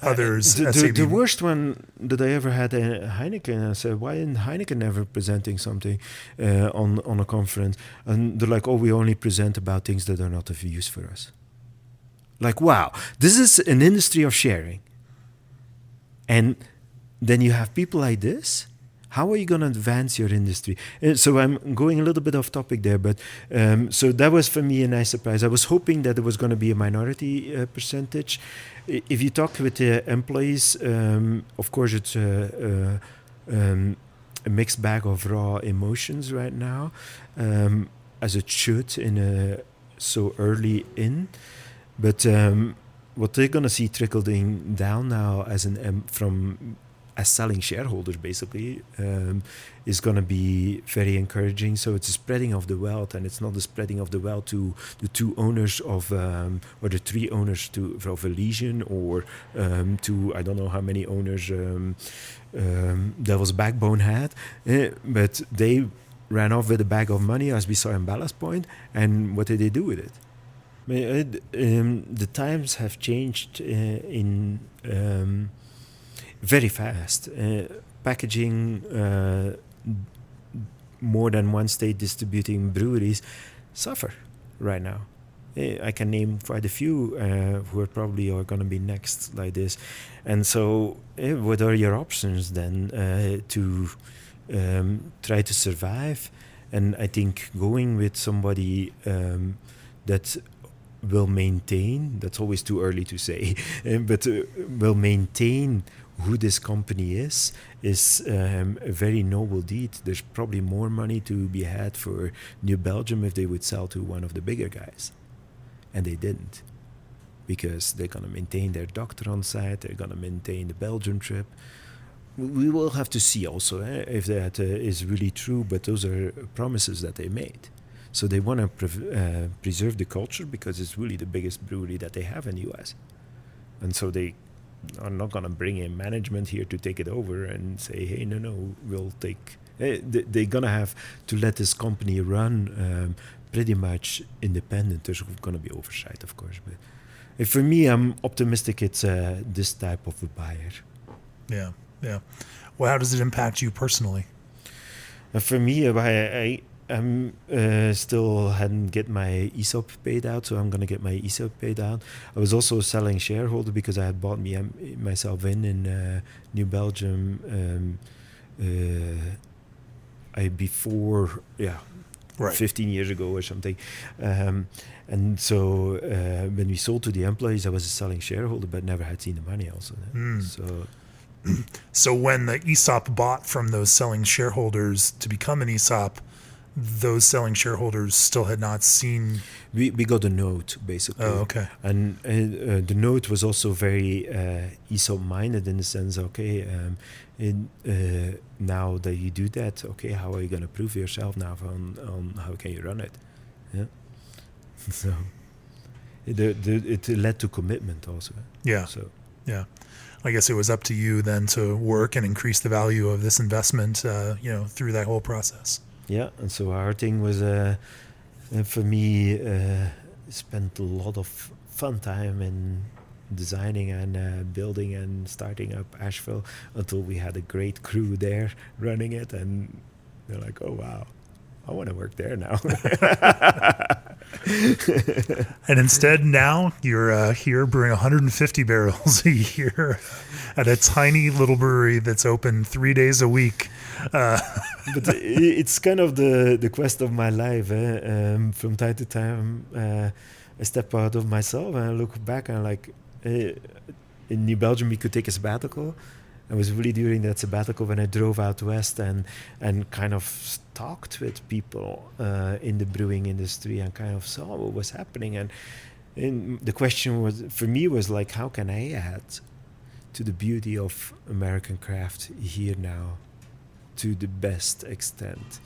S1: others.
S2: The worst one that I ever had, Heineken. I said, why isn't Heineken ever presenting something on a conference? And they're like, oh, we only present about things that are not of use for us. Like, wow, this is an industry of sharing. And then you have people like this. How are you going to advance your industry? So I'm going a little bit off topic there, but so that was for me a nice surprise. I was hoping that there was going to be a minority percentage. If you talk with the employees, of course, it's a mixed bag of raw emotions right now, as it should in so early in. But what they're going to see trickling down now as as selling shareholders, basically, is going to be very encouraging. So it's a spreading of the wealth, and it's not the spreading of the wealth to the two owners of, or the three owners of a legion, or to I don't know how many owners Devil's Backbone had, but they ran off with a bag of money, as we saw in Ballast Point, and what did they do with it? The times have changed in very fast. Packaging, more than one state distributing breweries suffer right now. I can name quite a few who are probably going to be next like this. And so what are your options then to try to survive? And I think going with somebody that will maintain, that's always too early to say, but will maintain who this company is a very noble deed. There's probably more money to be had for New Belgium if they would sell to one of the bigger guys. And they didn't, because they're going to maintain their doctor on site, they're going to maintain the Belgium trip. We will have to see also if that is really true, but those are promises that they made. So they want to preserve the culture because it's really the biggest brewery that they have in the US. And so they are not going to bring in management here to take it over and say, hey, no, we'll take... They're going to have to let this company run pretty much independent. There's going to be oversight, of course. But for me, I'm optimistic it's this type of a buyer.
S1: Yeah. Well, how does it impact you personally?
S2: For me, I'm still hadn't get my ESOP paid out, so I'm going to get my ESOP paid out. I was also a selling shareholder because I had bought myself in New Belgium before, right. 15 years ago or something. And so when we sold to the employees, I was a selling shareholder, but never had seen the money also.
S1: So when the ESOP bought from those selling shareholders to become an ESOP, those selling shareholders still had not seen...
S2: We got a note, basically.
S1: Oh, okay.
S2: And the note was also very ESOP-minded in the sense, now that you do that, how are you going to prove yourself now on how can you run it? Yeah. So it led to commitment also.
S1: Yeah.
S2: So
S1: yeah. I guess it was up to you then to work and increase the value of this investment, through that whole process.
S2: Yeah, and so our thing was, for me, spent a lot of fun time in designing and building and starting up Asheville until we had a great crew there running it, and they're like, oh, wow, I want to work there now.
S1: And instead now you're here brewing 150 barrels a year at a tiny little brewery that's open 3 days a week.
S2: But it's kind of the quest of my life. From time to time, I step out of myself and I look back and in New Belgium we could take a sabbatical. It was really during that sabbatical when I drove out west and kind of talked with people in the brewing industry and kind of saw what was happening. And the question was, for me, was like, how can I add to the beauty of American craft here now to the best extent?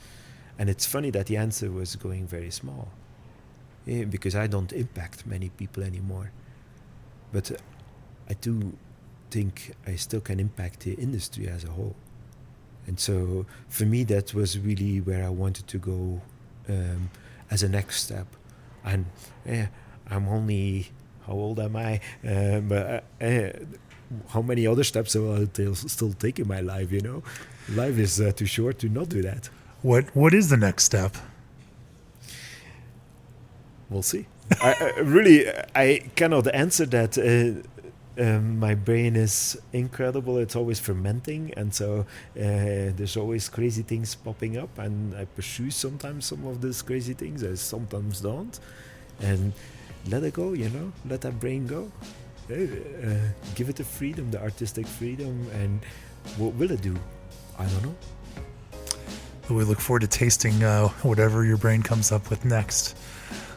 S2: And it's funny that the answer was going very small, because I don't impact many people anymore. But I do think I still can impact the industry as a whole. And so for me that was really where I wanted to go as a next step. And I'm only, how old am I? But how many other steps will I still take in my life, Life is too short to not do that.
S1: What is the next step?
S2: We'll see. I cannot answer that. My brain is incredible. It's always fermenting, and so there's always crazy things popping up, and I pursue sometimes some of these crazy things. I sometimes don't, and let it go. Let that brain go. Give it the freedom, the artistic freedom, and what will it do? I don't know.
S1: We look forward to tasting whatever your brain comes up with next.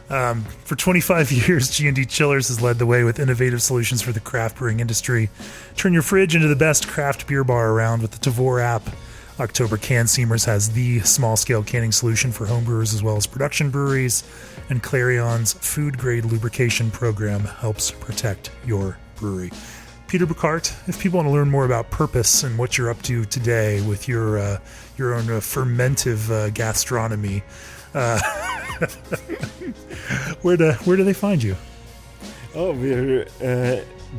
S1: For 25 years, G&D Chillers has led the way with innovative solutions for the craft brewing industry. Turn your fridge into the best craft beer bar around with the Tavour app. October Can Seamers has the small-scale canning solution for homebrewers as well as production breweries. And Clarion's food-grade lubrication program helps protect your brewery. Peter Bouckaert, if people want to learn more about Purpose and what you're up to today with your own fermentive gastronomy, where do they find you?
S2: Oh, we're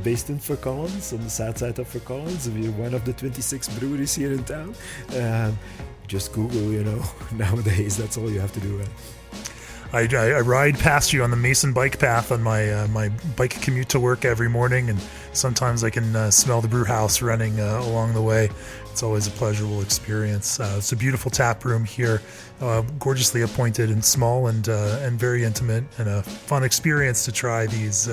S2: based in Fort Collins, on the south side of Fort Collins. We're one of the 26 breweries here in town. Just Google, nowadays that's all you have to do.
S1: I ride past you on the Mason bike path on my bike commute to work every morning, and sometimes I can smell the Brewhouse running along the way. It's always a pleasurable experience. It's a beautiful tap room here, gorgeously appointed and small and very intimate, and a fun experience to try these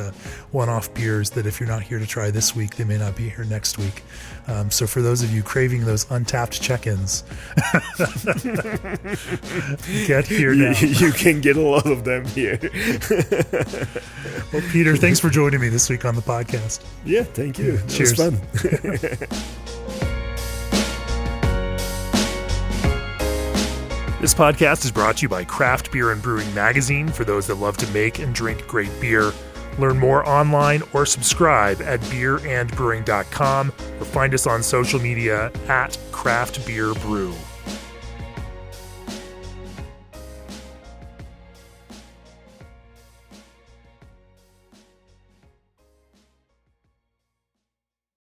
S1: one-off beers that if you're not here to try this week, they may not be here next week. So for those of you craving those untapped check-ins, get here now.
S2: You can get a lot of them here.
S1: Well, Peter, thanks for joining me this week on the podcast.
S2: Yeah, thank you.
S1: Cheers.
S2: It was fun.
S1: This podcast is brought to you by Craft Beer and Brewing Magazine for those that love to make and drink great beer. Learn more online or subscribe at beerandbrewing.com or find us on social media at Craft Beer Brew.